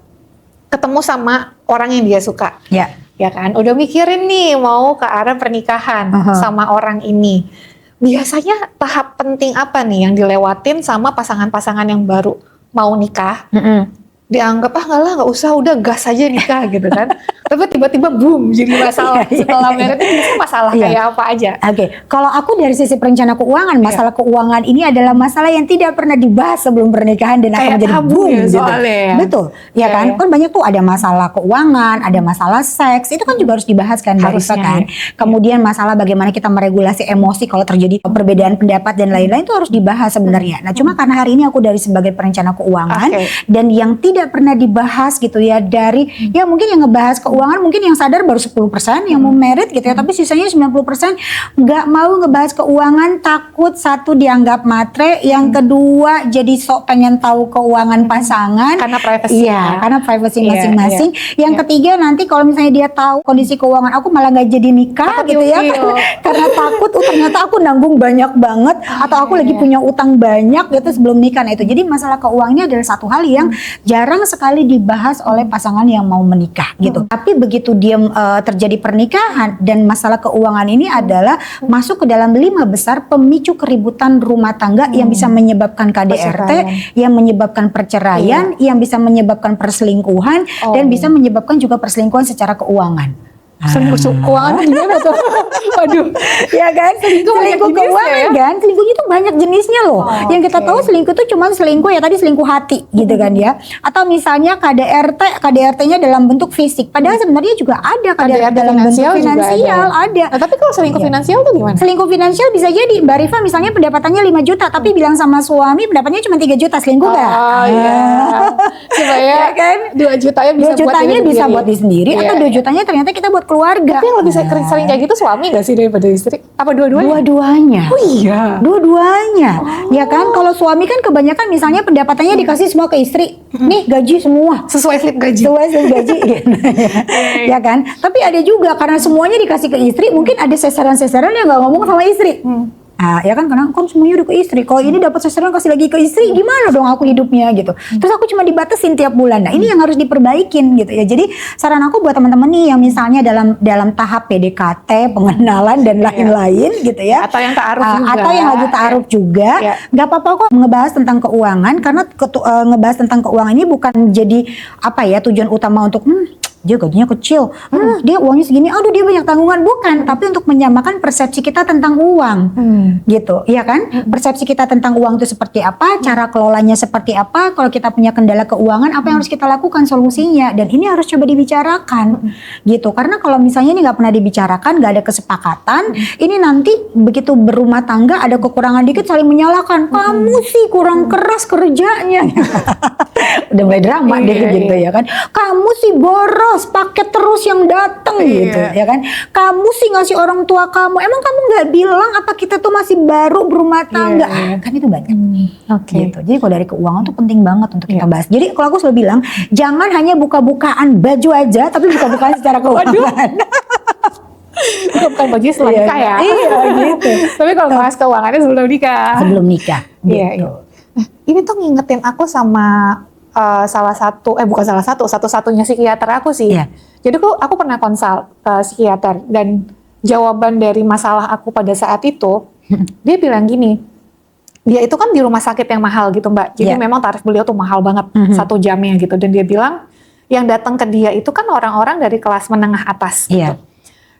ketemu sama orang yang dia suka. Ya kan, udah mikirin nih mau ke arah pernikahan sama orang ini. Biasanya tahap penting apa nih yang dilewatin sama pasangan-pasangan yang baru mau nikah? Dianggap nggak usah, udah gas aja nikah gitu kan. Tapi tiba-tiba boom jadi masalah. Setelah married itu biasanya masalah kayak apa aja? Oke, kalau aku dari sisi perencana keuangan, masalah keuangan ini adalah masalah yang tidak pernah dibahas sebelum pernikahan dan akan menjadi boom ya, gitu. Soalnya. Betul, ya kan? Kan banyak tuh ada masalah keuangan, ada masalah seks, itu kan juga harus dibahas kan, Mbak kan. Kemudian masalah bagaimana kita meregulasi emosi kalau terjadi perbedaan pendapat dan lain-lain itu harus dibahas sebenarnya. Nah, cuma karena hari ini aku dari sebagai perencana keuangan dan yang tidak pernah dibahas gitu ya dari ya mungkin yang ngebahas keuangan mungkin yang sadar baru 10% yang mau merit gitu ya, tapi sisanya 90% nggak mau ngebahas keuangan, takut satu dianggap matre, yang kedua jadi sok pengen tahu keuangan pasangan karena privacy. Iya, karena privacy masing-masing. Yang ketiga nanti kalau misalnya dia tahu kondisi keuangan aku malah nggak jadi nikah gitu ya karena takut ternyata aku nanggung banyak banget atau aku lagi punya utang banyak gitu sebelum nikah. Nah, itu jadi masalah keuangan ini adalah satu hal yang jarang sekali dibahas oleh pasangan yang mau menikah gitu. Tapi begitu dia terjadi pernikahan dan masalah keuangan ini adalah masuk ke dalam 5 besar pemicu keributan rumah tangga yang bisa menyebabkan KDRT, yang menyebabkan perceraian, yang bisa menyebabkan perselingkuhan dan bisa menyebabkan juga perselingkuhan secara keuangan. Selingkuh keuangan gimana tuh? Waduh, ya kan? Selingkuh keuangan kan? Selingkuhnya tuh banyak jenisnya loh. Yang kita tahu selingkuh tuh cuma selingkuh ya tadi selingkuh hati gitu kan ya. Atau misalnya KDRT-nya dalam bentuk fisik. Padahal sebenarnya juga ada KDRT dalam bentuk finansial ada. Nah, tapi kalau selingkuh finansial tuh gimana? Selingkuh finansial bisa jadi Mbak Rifa misalnya pendapatannya 5 juta tapi bilang sama suami pendapatnya cuma 3 juta, selingkuh gak? Oh iya. Supaya kan 2 jutanya bisa buat diri sendiri atau 2 jutanya ternyata kita buat keluarga. Tapi yang lebih sering kayak gitu suami gak sih daripada istri? Apa dua-duanya? Dua-duanya. Oh iya. Dua-duanya. Ya kan kalau suami kan kebanyakan misalnya pendapatannya dikasih semua ke istri. Nih gaji semua. Sesuai slip gaji. Sesuai slip gaji. Ya kan? Tapi ada juga karena semuanya dikasih ke istri, mungkin ada seseran-seseran yang gak ngomong sama istri. Ya kan karena kan semuanya udah ke istri. Kalau ini dapat seseran kasih lagi ke istri, gimana dong aku hidupnya gitu. Terus aku cuma dibatasin tiap bulan. Nah, ini yang harus diperbaikin gitu ya. Jadi saran aku buat teman-teman nih yang misalnya dalam tahap PDKT, pengenalan dan lain-lain gitu ya. Atau yang ta'aruf juga. Atau yang lagi ta'aruf juga. Nggak apa-apa kok ngebahas tentang keuangan karena ngebahas tentang keuangan ini bukan jadi tujuan utama untuk dia gajinya kecil, dia uangnya segini, aduh dia banyak tanggungan, bukan, tapi untuk menyamakan persepsi kita tentang uang, gitu, ya kan? Persepsi kita tentang uang itu seperti apa, cara kelolanya seperti apa, kalau kita punya kendala keuangan, apa yang harus kita lakukan solusinya, dan ini harus coba dibicarakan, gitu, karena kalau misalnya ini nggak pernah dibicarakan, nggak ada kesepakatan, ini nanti begitu berumah tangga ada kekurangan dikit saling menyalahkan, kamu sih kurang keras kerjanya, udah mulai drama deh gitu ya kan, kamu sih boros paket terus yang dateng gitu ya kan, kamu sih ngasih orang tua kamu, emang kamu nggak bilang apa kita tuh masih baru berumah tangga, kan itu banyak. Gitu. Jadi kalau dari keuangan tuh penting banget untuk kita bahas. Jadi kalau aku selalu bilang jangan hanya buka-bukaan baju aja, tapi buka-bukaan secara keuangan. Bukan baju setelah nikah ya. Iya gitu. Tapi kalau bahas keuangannya sebelum nikah. Sebelum nikah. Iya. Nah, ini tuh ngingetin aku sama satu-satunya psikiater aku sih. Iya. Jadi aku pernah konsul psikiater, dan jawaban dari masalah aku pada saat itu, dia bilang gini, dia itu kan di rumah sakit yang mahal gitu Mbak, jadi memang tarif beliau tuh mahal banget 1 jamnya gitu, dan dia bilang yang datang ke dia itu kan orang-orang dari kelas menengah atas gitu.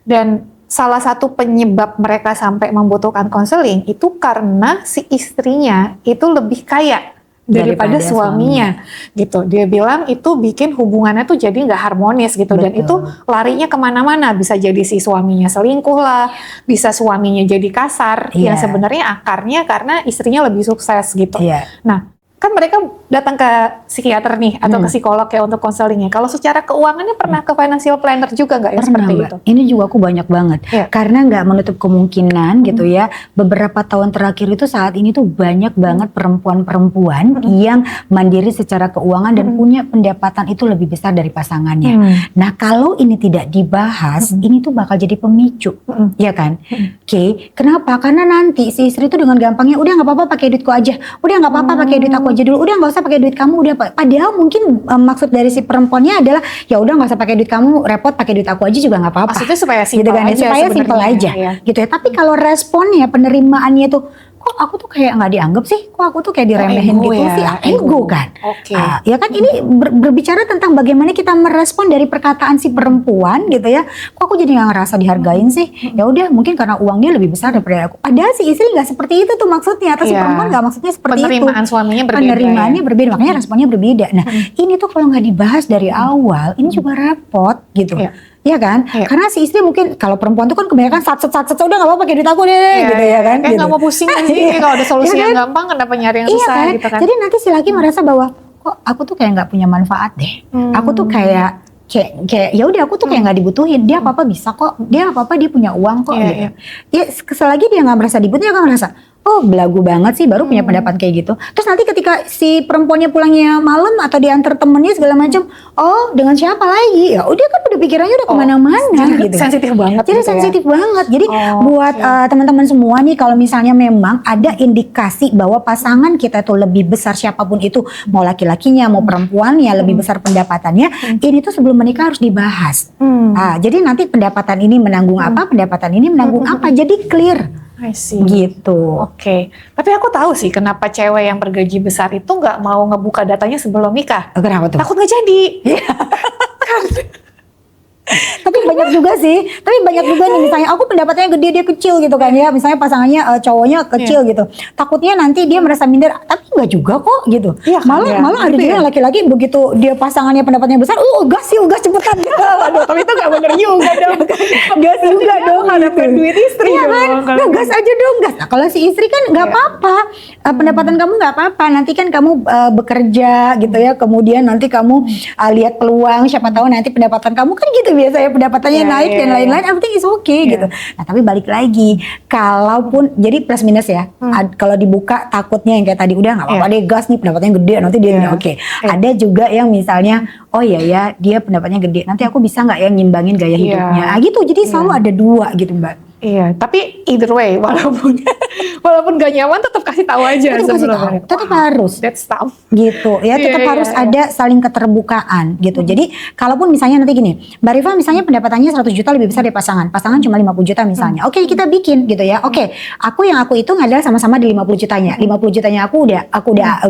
Dan salah satu penyebab mereka sampai membutuhkan konseling itu karena si istrinya itu lebih kaya daripada suaminya gitu. Dia bilang itu bikin hubungannya tuh jadi nggak harmonis gitu. Dan itu larinya kemana-mana, bisa jadi si suaminya selingkuh lah, bisa suaminya jadi kasar, yang sebenarnya akarnya karena istrinya lebih sukses gitu. Nah, kan mereka datang ke psikiater nih atau ke psikolog ya untuk konselingnya. Kalau secara keuangannya pernah ke financial planner juga nggak ya seperti itu? Ini juga aku banyak banget. Karena nggak menutup kemungkinan gitu ya. Beberapa tahun terakhir itu saat ini tuh banyak banget perempuan-perempuan yang mandiri secara keuangan dan punya pendapatan itu lebih besar dari pasangannya. Nah, kalau ini tidak dibahas, ini tuh bakal jadi pemicu, ya kan? Oke, kenapa? Karena nanti si istri itu dengan gampangnya, udah nggak apa-apa pakai duitku aja, udah nggak apa-apa pakai duit aku aja dulu, udah nggak usah pakai duit kamu, udah. Padahal mungkin maksud dari si perempuannya adalah ya udah nggak usah pakai duit kamu, repot pakai duit aku aja juga nggak apa-apa. Maksudnya supaya simpel gitu kan, aja, supaya simpel aja, gitu ya. Tapi kalau responnya, penerimaannya tuh, kok aku tuh kayak nggak dianggap sih, kok aku tuh kayak diremehin gitu sih, ego kan. Ya kan, ini berbicara tentang bagaimana kita merespon dari perkataan si perempuan gitu ya. Kok aku jadi nggak ngerasa dihargain sih? Ya udah, mungkin karena uangnya lebih besar daripada aku. Padahal si istri nggak seperti itu tuh maksudnya, atau si perempuan nggak maksudnya seperti penerimaan itu. Suaminya berbeda. Penerimaannya berbeda, makanya responnya berbeda. Nah, ini tuh kalau nggak dibahas dari awal, ini juga repot gitu. Iya kan? Karena si istri mungkin, kalau perempuan tuh kan kebanyakan satset udah nggak apa-apa pakai duit aku deh, gitu ya kan? Kayak gitu. nggak mau pusing kan sih, kalau ada solusi yang gampang kenapa nyari yang susah kan? gitu kan? Jadi nanti si laki merasa bahwa kok aku tuh kayak nggak punya manfaat deh. Aku tuh kayak ya udah, aku tuh kayak nggak dibutuhin. Dia apa-apa bisa kok. Dia apa-apa dia punya uang kok. Gitu. Ya selagi dia nggak merasa dibutuhin, dia nggak merasa, oh belagu banget sih baru punya pendapat kayak gitu. Terus nanti ketika si perempuannya pulangnya malam atau diantar temennya segala macam, oh dengan siapa lagi? Ya udah kan, udah pikirannya udah kemana-mana gitu. Sensitif banget. Jadi gitu sensitif banget. Jadi buat teman-teman semua nih, kalau misalnya memang ada indikasi bahwa pasangan kita tuh lebih besar, siapapun itu, mau laki-lakinya mau perempuannya, lebih besar pendapatannya, ini tuh sebelum menikah harus dibahas. Jadi nanti pendapatan ini menanggung apa, pendapatan ini menanggung apa, jadi clear. I see. Gitu. Oke. Tapi aku tahu sih kenapa cewek yang bergaji besar itu nggak mau ngebuka datanya sebelum nikah. Kenapa tuh? Takut nggak jadi. Tapi banyak juga nih, misalnya aku pendapatannya gede, dia kecil gitu kan ya, misalnya pasangannya cowoknya kecil gitu, takutnya nanti dia merasa minder, tapi enggak juga kok gitu. Malah ada juga laki-laki begitu dia pasangannya pendapatnya besar, gas cepetan gitu. Aduh, tapi itu nggak bener juga dong. Gas juga dong, ngadepin duit istri kan? Gas aja dong, gas. Nah, kalau si istri kan nggak apa-apa, pendapatan kamu nggak apa-apa, nanti kan kamu bekerja gitu ya, kemudian nanti kamu lihat peluang, siapa tahu nanti pendapatan kamu kan gitu, biasanya pendapatannya naik dan lain-lain, everything is okay gitu. Nah, tapi balik lagi, kalaupun jadi plus minus ya, kalau dibuka takutnya yang kayak tadi, udah nggak apa-apa deh gas nih, pendapatannya gede, nanti dia oke. Ada juga yang misalnya, oh iya ya dia pendapatnya gede, nanti aku bisa nggak ya ngimbangin gaya hidupnya, gitu. Jadi selalu ada dua gitu Mbak. Iya, tapi either way, walaupun gak nyaman, tetap kasih tahu aja sebelumnya. Tetap harus. That's tough. Gitu ya, tetap harus ada saling keterbukaan gitu. Jadi kalaupun misalnya nanti gini, Mbak Rifa misalnya pendapatannya 100 juta lebih besar dari pasangan cuma 50 juta misalnya. Oke, kita bikin gitu ya. Oke, aku hitung adalah sama-sama di 50 jutanya. 50 jutanya aku udah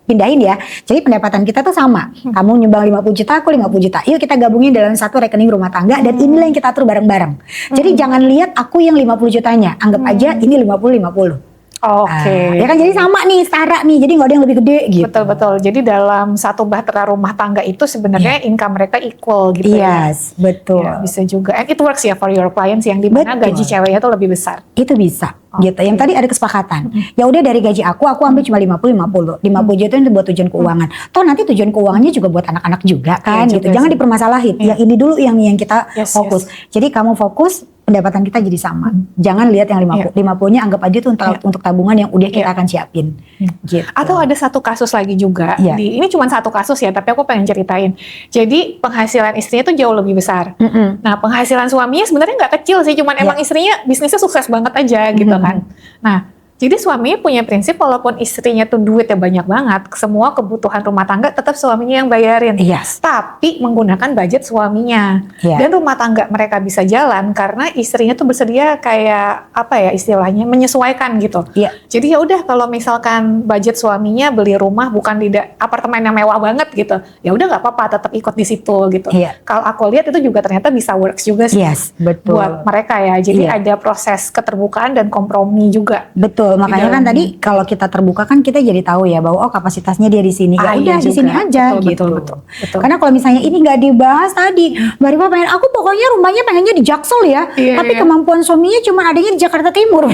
pindahin ya. Jadi pendapatan kita tuh sama. Kamu nyumbang 50 juta, aku 50 juta. Yuk kita gabungin dalam satu rekening rumah tangga, dan inilah yang kita atur bareng-bareng. Jadi jangan lihat aku yang 50 jutanya, anggap aja ini 50-50. Oke. Ya kan, jadi sama nih, setara nih, jadi nggak ada yang lebih gede gitu. Betul. Jadi dalam satu bahtera rumah tangga itu sebenarnya income mereka equal gitu ya. Yes, betul. Ya, bisa juga. And it works ya for your clients yang dimana gaji ceweknya tuh lebih besar. Itu bisa. Gitu. Yang tadi ada kesepakatan. Ya udah, dari gaji aku ambil cuma 50-50. 50 juta itu buat tujuan keuangan. Toh nanti tujuan keuangannya juga buat anak-anak juga kan gitu. Jangan dipermasalahin. Yang ini dulu yang kita fokus. Jadi kamu fokus, pendapatan kita jadi sama. Jangan lihat yang 50. 50-nya anggap aja tuh untuk tabungan yang udah kita akan siapin. Gitu. Atau ada satu kasus lagi juga. Ini cuma satu kasus ya, tapi aku pengen ceritain. Jadi penghasilan istrinya tuh jauh lebih besar. Nah, penghasilan suaminya sebenarnya nggak kecil sih, cuman emang istrinya bisnisnya sukses banget aja gitu kan. Nah, Jadi suaminya punya prinsip walaupun istrinya tuh duitnya banyak banget, semua kebutuhan rumah tangga tetap suaminya yang bayarin. Yes. Tapi menggunakan budget suaminya. Yeah. Dan rumah tangga mereka bisa jalan karena istrinya tuh bersedia kayak apa ya istilahnya menyesuaikan gitu. Yeah. Jadi ya udah kalau misalkan budget suaminya beli rumah bukan di apartemen yang mewah banget gitu, ya udah nggak apa-apa tetap ikut di situ gitu. Yeah. Kalau aku lihat itu juga ternyata bisa works juga sih. Yes, betul. Buat mereka ya. Jadi ada proses keterbukaan dan kompromi juga. Betul. Makanya kan tadi kalau kita terbuka kan kita jadi tahu ya bahwa oh kapasitasnya dia di sini. Ya udah di sini aja gitu. Betul. Karena kalau misalnya ini nggak dibahas tadi, Mbak Rifa pengen aku pokoknya rumahnya pengennya di Jaksel ya. Tapi kemampuan suaminya cuma adanya di Jakarta Timur.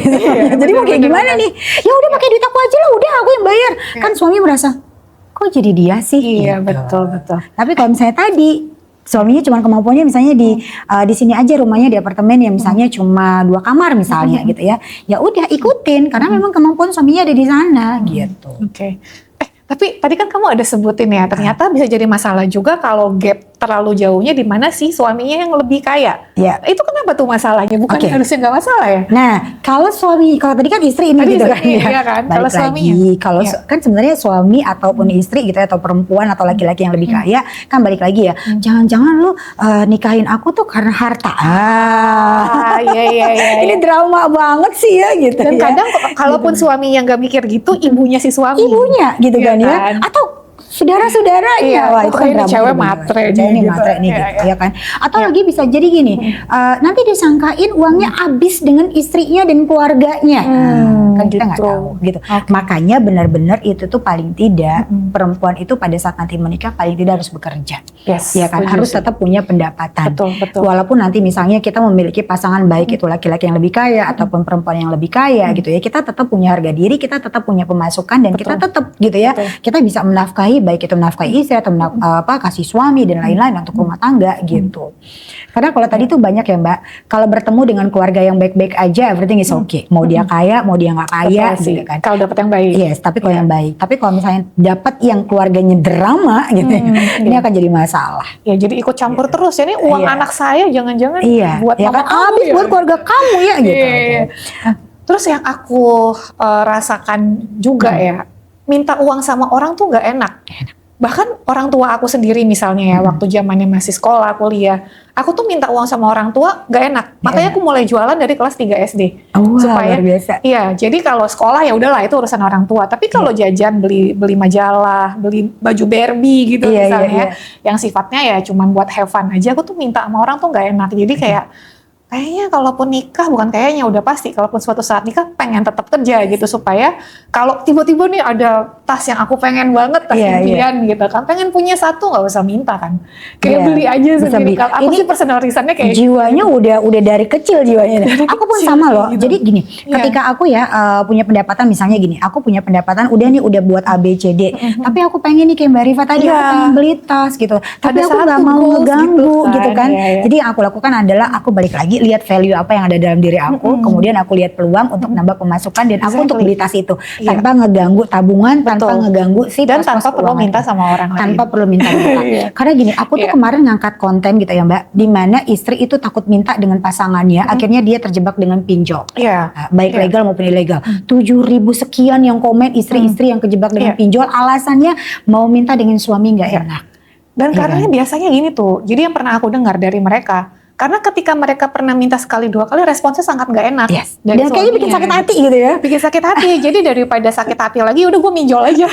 Jadi mau kayak gimana nih? Ya udah pakai duit aku aja lah, udah aku yang bayar. Kan suami merasa kok jadi dia sih? Iya gitu. betul. Tapi kalau misalnya tadi suaminya cuma kemampuannya misalnya di sini aja rumahnya di apartemen yang misalnya cuma 2 kamar misalnya gitu ya. Ya udah ikutin karena memang kemampuan suaminya ada di sana gitu. Oke. Tapi tadi kan kamu ada sebutin ya, ternyata bisa jadi masalah juga kalau gap terlalu jauhnya di mana sih suaminya yang lebih kaya. Ya. Itu kenapa tuh masalahnya? Bukan harusnya nggak masalah ya? Nah, kalau tadi kan istri ini tadi gitu kan. Iya kan? Kalau suaminya. Kalau kan sebenarnya suami ataupun istri gitu ya, atau perempuan atau laki-laki yang lebih kaya, kan balik lagi ya. Jangan-jangan lu nikahin aku tuh karena harta. Iya. Ini drama banget sih ya gitu. Dan kadang kalaupun suami yang nggak mikir gitu, ibunya si suami. Ibunya gitu kan ya. Atau saudara-saudaranya, wah itu kan ini cewek matre ini matre nih gitu ya kan. Atau lagi bisa jadi gini, nanti disangkain uangnya habis dengan istrinya dan keluarganya. Kan kita nggak tahu gitu. Makanya benar-benar itu tuh paling tidak perempuan itu pada saat nanti menikah paling tidak harus bekerja. Ya kan, harus tetap punya pendapatan. Betul. Walaupun nanti misalnya kita memiliki pasangan baik itu laki-laki yang lebih kaya ataupun perempuan yang lebih kaya gitu ya, kita tetap punya harga diri, kita tetap punya pemasukan dan kita tetap gitu ya, kita bisa menafkahi baik itu menafkahi istri atau kasih suami dan lain-lain untuk rumah tangga gitu. Karena kalau tadi tuh banyak ya Mbak, kalau bertemu dengan keluarga yang baik-baik aja everything is okay. Mau dia kaya, mau dia nggak kaya gitu kan. Kalau dapat yang baik. Yes, tapi kalau yang baik. Tapi kalau misalnya dapat yang keluarganya drama gitu, ini akan jadi masalah. Ya jadi ikut campur terus. Ini uang anak saya jangan-jangan buat ya mama kan, kamu habis buat keluarga kamu ya gitu. Terus yang aku rasakan juga ya, minta uang sama orang tuh nggak enak. Bahkan orang tua aku sendiri misalnya ya, waktu zamannya masih sekolah, kuliah, aku tuh minta uang sama orang tua nggak enak. Makanya aku mulai jualan dari kelas 3 SD. Supaya luar biasa. Iya, jadi kalau sekolah ya udahlah itu urusan orang tua. Tapi kalau jajan beli majalah, beli baju Barbie gitu misalnya, yang sifatnya ya cuman buat have fun aja, aku tuh minta sama orang tuh nggak enak. Jadi kayak kayaknya kalaupun nikah, bukan kayaknya udah pasti, kalaupun suatu saat nikah pengen tetap kerja gitu, supaya kalau tiba-tiba nih ada tas yang aku pengen banget, tas impian gitu kan, pengen punya satu nggak usah minta kan, kayak beli aja sendiri. Aku sih personal reason-nya kayak jiwanya udah dari kecil jiwanya. Aku pun sama loh. Jadi gini, ketika aku ya punya pendapatan misalnya gini, aku punya pendapatan udah buat A B C D, tapi aku pengen nih kayak Mbak Rifa tadi, aku pengen beli tas gitu, tapi aku nggak mau ngeganggu gitu kan. Jadi yang aku lakukan adalah aku balik lagi lihat value apa yang ada dalam diri aku, kemudian aku lihat peluang untuk nambah pemasukan dan aku untuk beli tas itu tanpa ngeganggu tabungan, tanpa ngeganggu si dan tanpa perlu minta sama orang lain. Tanpa perlu minta. Karena gini, aku tuh kemarin ngangkat konten gitu ya Mbak, di mana istri itu takut minta dengan pasangannya, akhirnya dia terjebak dengan pinjol. Baik legal maupun ilegal. 7.000 sekian yang komen istri-istri yang kejebak dengan pinjol, alasannya mau minta dengan suami nggak enak. Dan karena biasanya gini tuh, jadi yang pernah aku dengar dari mereka, karena ketika mereka pernah minta sekali 2 kali, responsnya sangat nggak enak. Dan kayaknya bikin sakit hati gitu ya. Bikin sakit hati. Jadi daripada sakit hati lagi, udah gue minjol aja.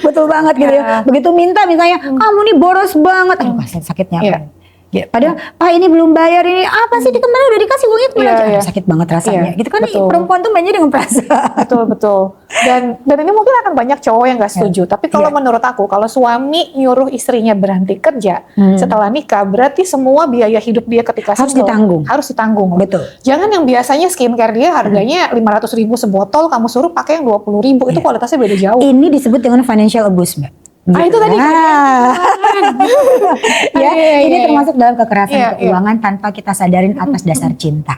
Betul banget gitu ya. Begitu minta misalnya, kamu nih boros banget. Aduh pasti sakitnya apa? Ya, padahal Pak ini belum bayar ini apa sih, di kemarin udah dikasih uangnya kemana aja. Sakit banget rasanya. Gitu kan perempuan tuh mainnya dengan perasaan. Betul. Dan ini mungkin akan banyak cowok yang gak setuju. Tapi kalau menurut aku, kalau suami nyuruh istrinya berhenti kerja setelah nikah, berarti semua biaya hidup dia ketika harus ditanggung. Harus ditanggung. Betul. Jangan yang biasanya skincare dia harganya 500.000 sebotol, kamu suruh pakai yang 20.000, itu kualitasnya beda jauh. Ini disebut dengan financial abuse Mbak. Itu tadi ya, ini termasuk dalam kekerasan keuangan tanpa kita sadarin atas dasar cinta.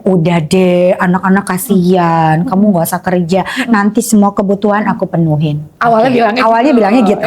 Udah deh, anak-anak kasihan, kamu nggak usah kerja, nanti semua kebutuhan aku penuhin. Awalnya bilangnya gitu.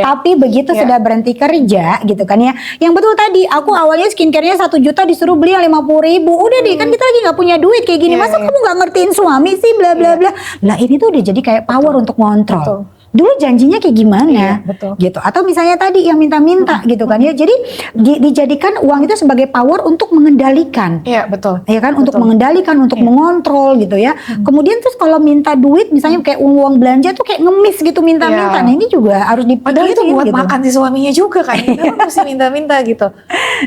Tapi begitu sudah berhenti kerja gitu kan ya, yang betul tadi, aku awalnya skincare-nya 1 juta disuruh beli yang 50.000. Udah deh, kan kita lagi nggak punya duit kayak gini, masa kamu nggak ngertiin suami sih, bla bla bla. Lah ini tuh udah jadi kayak power untuk ngontrol. Dulu janjinya kayak gimana, gitu. Atau misalnya tadi yang minta-minta, gitu kan ya. Jadi dijadikan uang itu sebagai power untuk mengendalikan. Iya, betul. Ya kan, untuk mengendalikan, untuk mengontrol, gitu ya. Kemudian terus kalau minta duit, misalnya kayak uang belanja tuh kayak ngemis gitu, minta-minta. Nah ini juga harus dipikirin. Padahal itu buat gitu. makan si suaminya juga kan, kenapa mesti minta-minta gitu.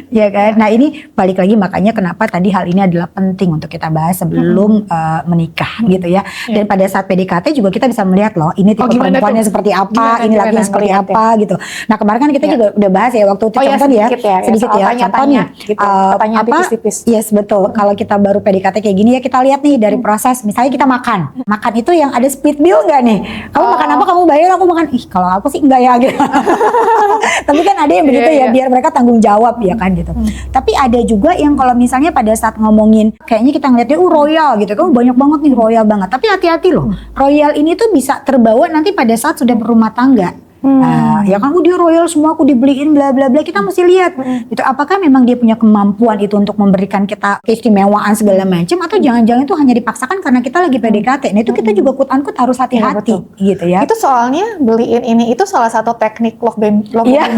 Ya kan. Nah ini balik lagi, makanya kenapa tadi hal ini adalah penting untuk kita bahas sebelum menikah, gitu ya. Dan pada saat PDKT juga kita bisa melihat loh, ini tipe perempuan seperti apa, ini lagi seperti apa gitu. Nah kemarin kan kita juga udah bahas ya waktu itu contoh ya, sedikit ya contohnya gitu, tanya tipis-tipis. Yes betul. Kalau kita baru PDKT kayak gini ya, kita lihat nih dari proses, misalnya kita makan itu yang ada split bill nggak nih? Kamu makan apa, kamu bayar, aku makan. Ih kalau aku sih enggak ya gitu. Tapi kan ada yang begitu ya, biar mereka tanggung jawab ya kan gitu. Tapi ada juga yang kalau misalnya pada saat ngomongin, kayaknya kita ngeliatnya royal gitu, kamu banyak banget nih, royal banget. Tapi hati-hati loh, royal ini tuh bisa terbawa nanti pada saat sudah berumah tangga. Ya kan, dia royal semua, aku dibeliin bla bla bla. Kita mesti lihat itu apakah memang dia punya kemampuan itu untuk memberikan kita keistimewaan segala macam, atau jangan-jangan itu hanya dipaksakan karena kita lagi PDKT. Nah itu kita juga quote-unquote harus hati-hati gitu ya. Itu soalnya beliin ini itu salah satu teknik love bombing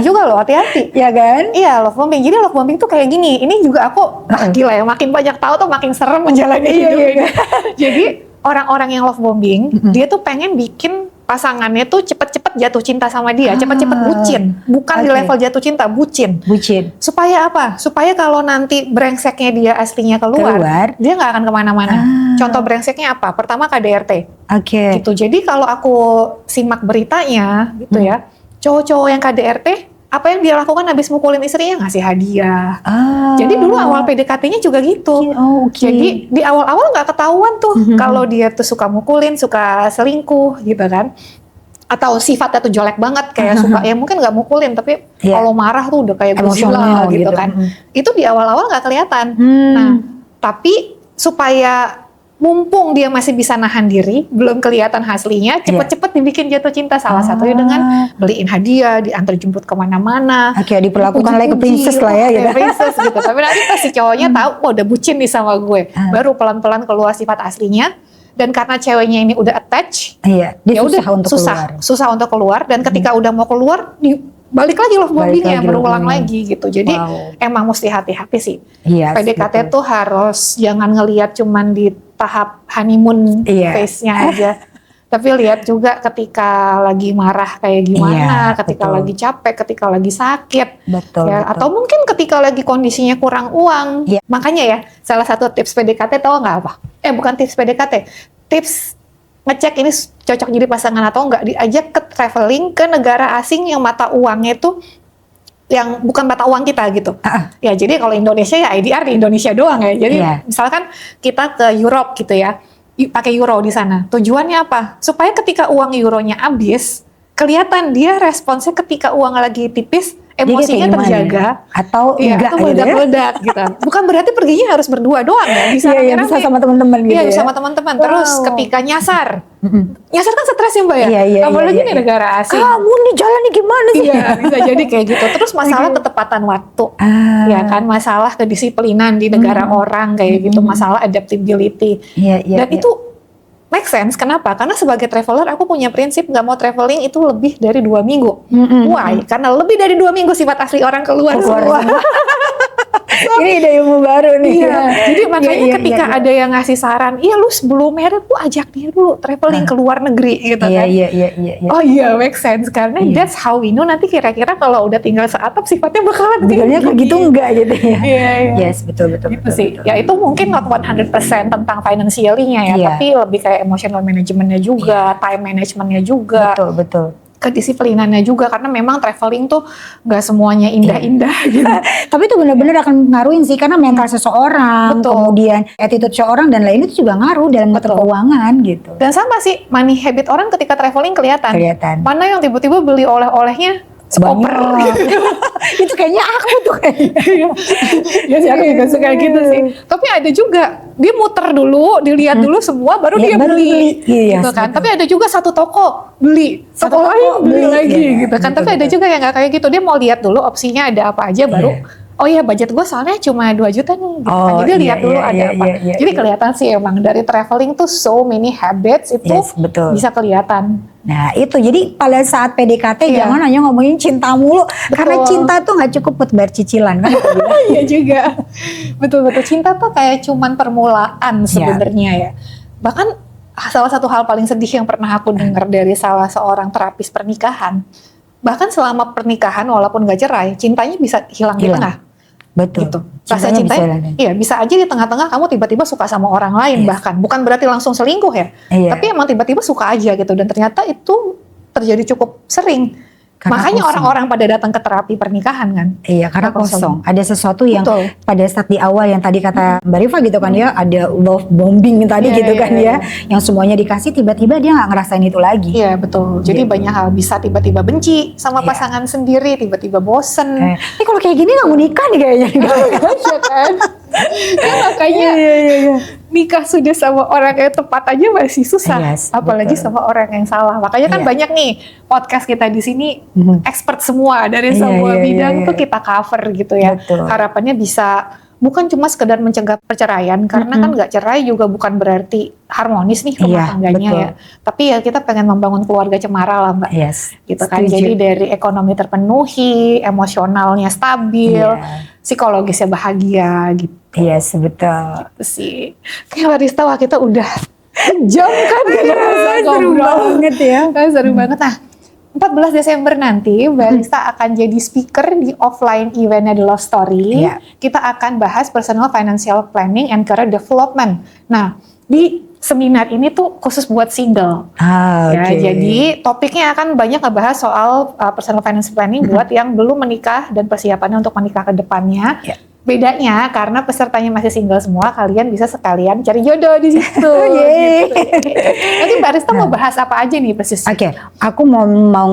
juga loh, hati-hati. Ya kan? Iya, love bombing. Jadi love bombing tuh kayak gini. Ini juga aku gila ya, makin banyak tahu tuh makin serem menjalani hidup. Jadi orang-orang yang love bombing, dia tuh pengen bikin pasangannya tuh cepet-cepet jatuh cinta sama dia, cepet-cepet bucin. Bukan di level jatuh cinta, bucin. Supaya apa? Supaya kalau nanti brengseknya dia aslinya keluar, dia nggak akan kemana-mana. Contoh brengseknya apa? Pertama KDRT. Gitu. Jadi kalau aku simak beritanya gitu ya, cowok-cowok yang KDRT, apa yang dia lakukan habis mukulin istrinya? Ngasih hadiah. Jadi dulu awal PDKT-nya juga gitu. Jadi di awal-awal nggak ketahuan tuh kalau dia tuh suka mukulin, suka selingkuh gitu kan. Atau sifatnya tuh jelek banget, kayak suka ya mungkin nggak mukulin, tapi kalau marah tuh udah kayak Godzilla gitu kan. Itu di awal-awal nggak kelihatan. Nah, tapi supaya mumpung dia masih bisa nahan diri, belum kelihatan hasilnya, cepet-cepet dibikin jatuh cinta. Salah satunya dengan beliin hadiah, diantar jemput kemana-mana. Diperlakukan like a princess lah ya gitu. Princess gitu. Tapi nanti pas si cowoknya tahu, udah bucin nih sama gue, baru pelan-pelan keluar sifat aslinya. Dan karena ceweknya ini udah attach, dia susah untuk keluar. Dan ketika udah mau keluar, balik lagi love bombingnya, berulang lagi gitu. Jadi emang mesti hati-hati sih. PDKT tuh harus jangan ngelihat cuman di tahap honeymoon phase-nya aja. Tapi lihat juga ketika lagi marah kayak gimana, ketika lagi capek, ketika lagi sakit. Atau mungkin ketika lagi kondisinya kurang uang. Makanya ya, salah satu tips PDKT tahu nggak apa? Bukan tips PDKT. Tips ngecek ini cocok jadi pasangan atau enggak, diajak ke traveling ke negara asing yang mata uangnya itu yang bukan mata uang kita gitu. Ya jadi kalau Indonesia ya IDR di Indonesia doang ya. Jadi misalkan kita ke Europe gitu ya, pakai euro di sana. Tujuannya apa? Supaya ketika uang euronya habis, kelihatan dia responsnya ketika uang lagi tipis, emosinya terjaga atau enggak meledak-ledak gitu. Bukan berarti perginya harus berdua doang ya, bisa bisa sama teman-teman gitu. Iya, sama teman-teman. Terus ketika nyasar. Nyasar kan stres ya Mbak ya? Apalagi di negara asing. Kamu nih jalan nih gimana sih? Iya, bisa jadi kayak gitu. Terus masalah ketepatan waktu. Ya kan, masalah kedisiplinan di negara orang kayak gitu, masalah adaptability. Dan itu make sense. Kenapa? Karena sebagai traveler aku punya prinsip nggak mau traveling itu lebih dari 2 minggu. Why? Karena lebih dari 2 minggu sifat asli orang keluar semua. Ini ide ilmu baru nih. Jadi makanya ketika ada yang ngasih saran, lu sebelum married lu ajak dia dulu traveling ke luar negeri gitu kan. Oh iya, make sense. Karena that's how we know nanti kira-kira kalau udah tinggal seatap sifatnya bakalan tinggalnya kayak gitu enggak gitu ya. Yes, betul. Gitu sih. Ya itu mungkin not 100% tentang financially-nya ya, tapi lebih kayak emotional management-nya juga, time management-nya juga. Betul. kedisiplinannya juga, karena memang traveling tuh nggak semuanya indah-indah gitu. Tapi itu benar-benar akan ngaruhin sih, karena mental seseorang, Betul. kemudian attitude seseorang dan lain itu juga ngaruh dalam ngatur Betul. keuangan gitu. Dan sama sih, money habit orang ketika traveling kelihatan. Mana yang tiba-tiba beli oleh-olehnya Banyak. Itu kayaknya aku tuh kayaknya. Ya sih, aku juga suka gitu sih. Tapi ada juga, dia muter dulu, dilihat dulu semua, baru dia baru beli. Iya, Gitu kan. betul. Tapi ada juga satu toko beli, Satu toko lain toko beli beli, lagi iya, gitu kan. betul, Tapi ada betul. juga yang nggak kayak gitu. Dia mau lihat dulu opsinya ada apa aja, baru oh iya budget gue soalnya cuma 2 juta nih gitu kan. Jadi lihat dulu ada apa. Jadi kelihatan sih emang dari traveling tuh so many habits itu betul. bisa kelihatan. Nah itu, jadi pada saat PDKT jangan hanya ngomongin cinta mulu. Karena cinta tuh gak cukup buat bayar cicilan kan. Iya juga. Betul-betul, cinta tuh kayak cuman permulaan sebenarnya ya. Bahkan salah satu hal paling sedih yang pernah aku dengar dari salah seorang terapis pernikahan, bahkan selama pernikahan walaupun gak cerai, cintanya bisa hilang di tengah. Betul. Gitu. Rasa cintanya bisa aja di tengah-tengah kamu tiba-tiba suka sama orang lain, bahkan bukan berarti langsung selingkuh ya. Tapi emang tiba-tiba suka aja gitu, dan ternyata itu terjadi cukup sering. Karena makanya orang-orang pada datang ke terapi pernikahan kan. Iya, karena kosong. Ada sesuatu yang pada saat di awal yang tadi kata Mbak Rifa gitu kan ya, ada love bombing tadi gitu kan ya, yang semuanya dikasih, tiba-tiba dia nggak ngerasain itu lagi. Iya betul. Jadi banyak hal, bisa tiba-tiba benci sama pasangan sendiri, tiba-tiba bosen. Ini kalau kayak gini nggak mau nikah nih kayaknya. Iya kan? Ya makanya nikah sudah sama orang yang tepat aja masih susah, apalagi sama orang yang salah. Makanya kan banyak nih podcast kita di sini expert semua dari semua bidang tuh kita cover gitu ya. Harapannya bisa bukan cuma sekedar mencegah perceraian, karena kan nggak cerai juga bukan berarti harmonis nih rumah tangganya ya. Tapi ya kita pengen membangun keluarga cemara lah Mbak. Gitu kan. Jadi dari ekonomi terpenuhi, emosionalnya stabil, psikologisnya bahagia gitu. Betul. Gitu sih. Kayak Barista, wah kita udah jam kan. Seru banget ya. Seru banget. Nah, 14 Desember nanti Barista akan jadi speaker di offline eventnya The Love Story. Kita akan bahas personal financial planning and career development. Nah, di seminar ini tuh khusus buat single. Jadi topiknya akan banyak ngebahas soal personal financial planning buat yang belum menikah dan persiapannya untuk menikah ke depannya. Bedanya karena pesertanya masih single semua, kalian bisa sekalian cari jodoh di situ. Gitu. Nanti Barista mau bahas apa aja nih persis? Aku mau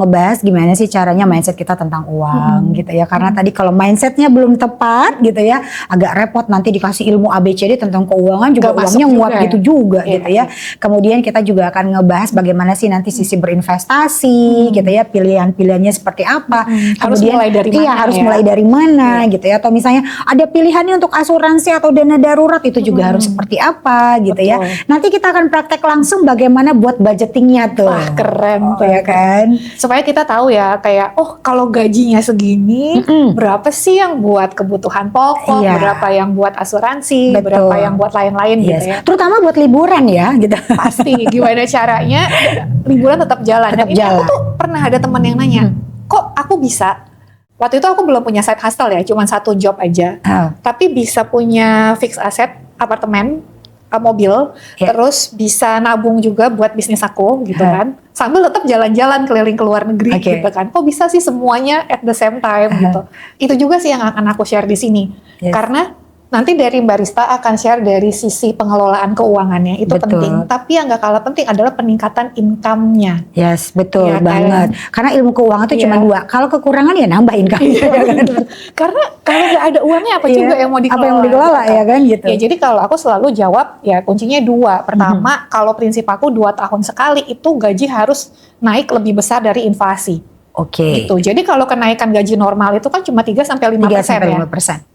ngebahas gimana sih caranya mindset kita tentang uang gitu ya. Karena tadi kalau mindsetnya belum tepat gitu ya, agak repot nanti dikasih ilmu ABCD tentang keuangan juga uangnya nguap gitu juga gitu ya. Kemudian kita juga akan ngebahas bagaimana sih nanti sisi berinvestasi gitu ya, pilihan-pilihannya seperti apa. Harus mulai dari mana? Harus mulai dari mana gitu ya. Atau misalnya ada pilihannya untuk asuransi atau dana darurat, itu juga harus seperti apa gitu ya. Nanti kita akan praktek langsung bagaimana buat budgetingnya tuh. Wah keren tuh ya kan. Supaya kita tahu ya kayak kalau gajinya segini berapa sih yang buat kebutuhan pokok, berapa yang buat asuransi, berapa yang buat lain-lain gitu ya. Terutama buat liburan ya gitu. Pasti gimana caranya liburan tetap jalan. Dan ini aku tuh pernah ada teman yang nanya, kok aku bisa? Waktu itu aku belum punya side hustle ya, cuma 1 job aja. Tapi bisa punya fixed asset, apartemen, mobil, terus bisa nabung juga buat bisnis aku gitu kan. Sambil tetap jalan-jalan keliling ke luar negeri gitu kan. Kok bisa sih semuanya at the same time gitu. Itu juga sih yang akan aku share di sini. Karena nanti dari Barista akan share dari sisi pengelolaan keuangannya, itu penting. Tapi yang gak kalah penting adalah peningkatan income-nya. Betul banget. Karena ilmu keuangan itu cuma 2. Kalau kekurangan ya nambah income. Karena kalau gak ada uangnya apa juga yang mau dikelola. Apa yang mau dikelola ya kan gitu. Ya jadi kalau aku selalu jawab ya kuncinya 2. Pertama, kalau prinsip aku 2 tahun sekali itu gaji harus naik lebih besar dari inflasi. Gitu. Jadi kalau kenaikan gaji normal itu kan cuma 3-5% ya.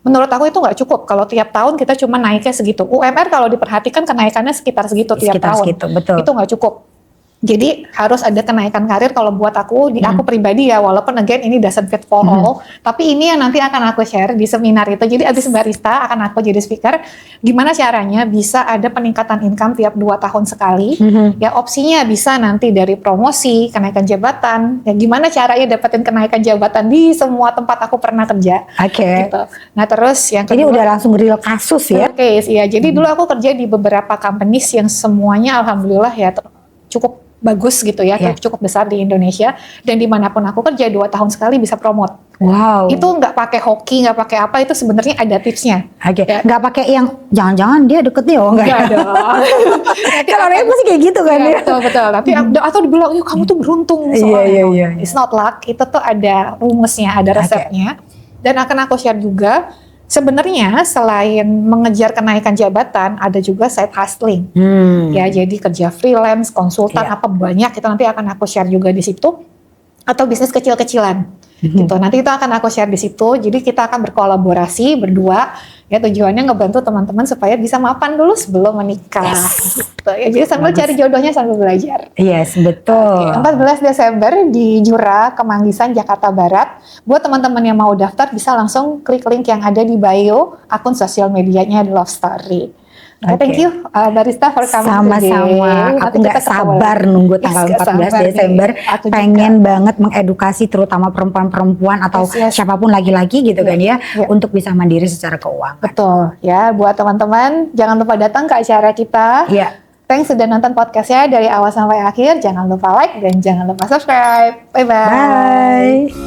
Menurut aku itu nggak cukup. Kalau tiap tahun kita cuma naiknya segitu. UMR kalau diperhatikan kenaikannya sekitar segitu tiap tahun. Itu nggak cukup. Jadi harus ada kenaikan karir kalau buat aku, di aku pribadi ya, walaupun again ini doesn't fit for all, tapi ini yang nanti akan aku share di seminar itu. Jadi abis Barista akan aku jadi speaker, gimana caranya bisa ada peningkatan income tiap 2 tahun sekali, ya opsinya bisa nanti dari promosi, kenaikan jabatan, ya gimana caranya dapetin kenaikan jabatan di semua tempat aku pernah kerja. Gitu. Nah terus yang kedua, jadi udah langsung real kasus ya? Jadi dulu aku kerja di beberapa companies yang semuanya alhamdulillah ya cukup bagus gitu ya, cukup besar di Indonesia, dan dimanapun aku kerja 2 tahun sekali bisa promote. Wow. Itu nggak pakai hoki, nggak pakai apa, itu sebenarnya ada tipsnya. Oke. Nggak pakai yang jangan-jangan dia deket nih, enggak dong. Kalau orangnya pasti kayak gitu kan ya. Betul. Nanti atau dibilang, yuk kamu tuh beruntung soalnya. Iya. It's not luck, itu tuh ada rumusnya, ada resepnya. Dan akan aku share juga. Sebenarnya selain mengejar kenaikan jabatan, ada juga side hustling. Ya, jadi kerja freelance, konsultan, apa banyak itu nanti akan aku share juga di situ. Atau bisnis kecil-kecilan. Gitu. Nanti itu akan aku share di situ. Jadi kita akan berkolaborasi berdua. Ya, tujuannya ngebantu teman-teman supaya bisa mapan dulu sebelum menikah. Gitu. Ya, jadi sambil cari jodohnya sambil belajar. Yes, betul. 14 Desember di Jura, Kemanggisan, Jakarta Barat. Buat teman-teman yang mau daftar bisa langsung klik link yang ada di bio akun sosial medianya The Love Story. Thank you Barista for coming today. Sama-sama. Aku nggak sabar nunggu tanggal 14 Desember. Pengen banget mengedukasi terutama perempuan-perempuan atau siapapun laki-laki gitu kan ya, untuk bisa mandiri secara keuangan. Betul ya, buat teman-teman jangan lupa datang ke acara kita. Thanks sudah nonton podcastnya dari awal sampai akhir. Jangan lupa like dan jangan lupa subscribe. Bye-bye. Bye.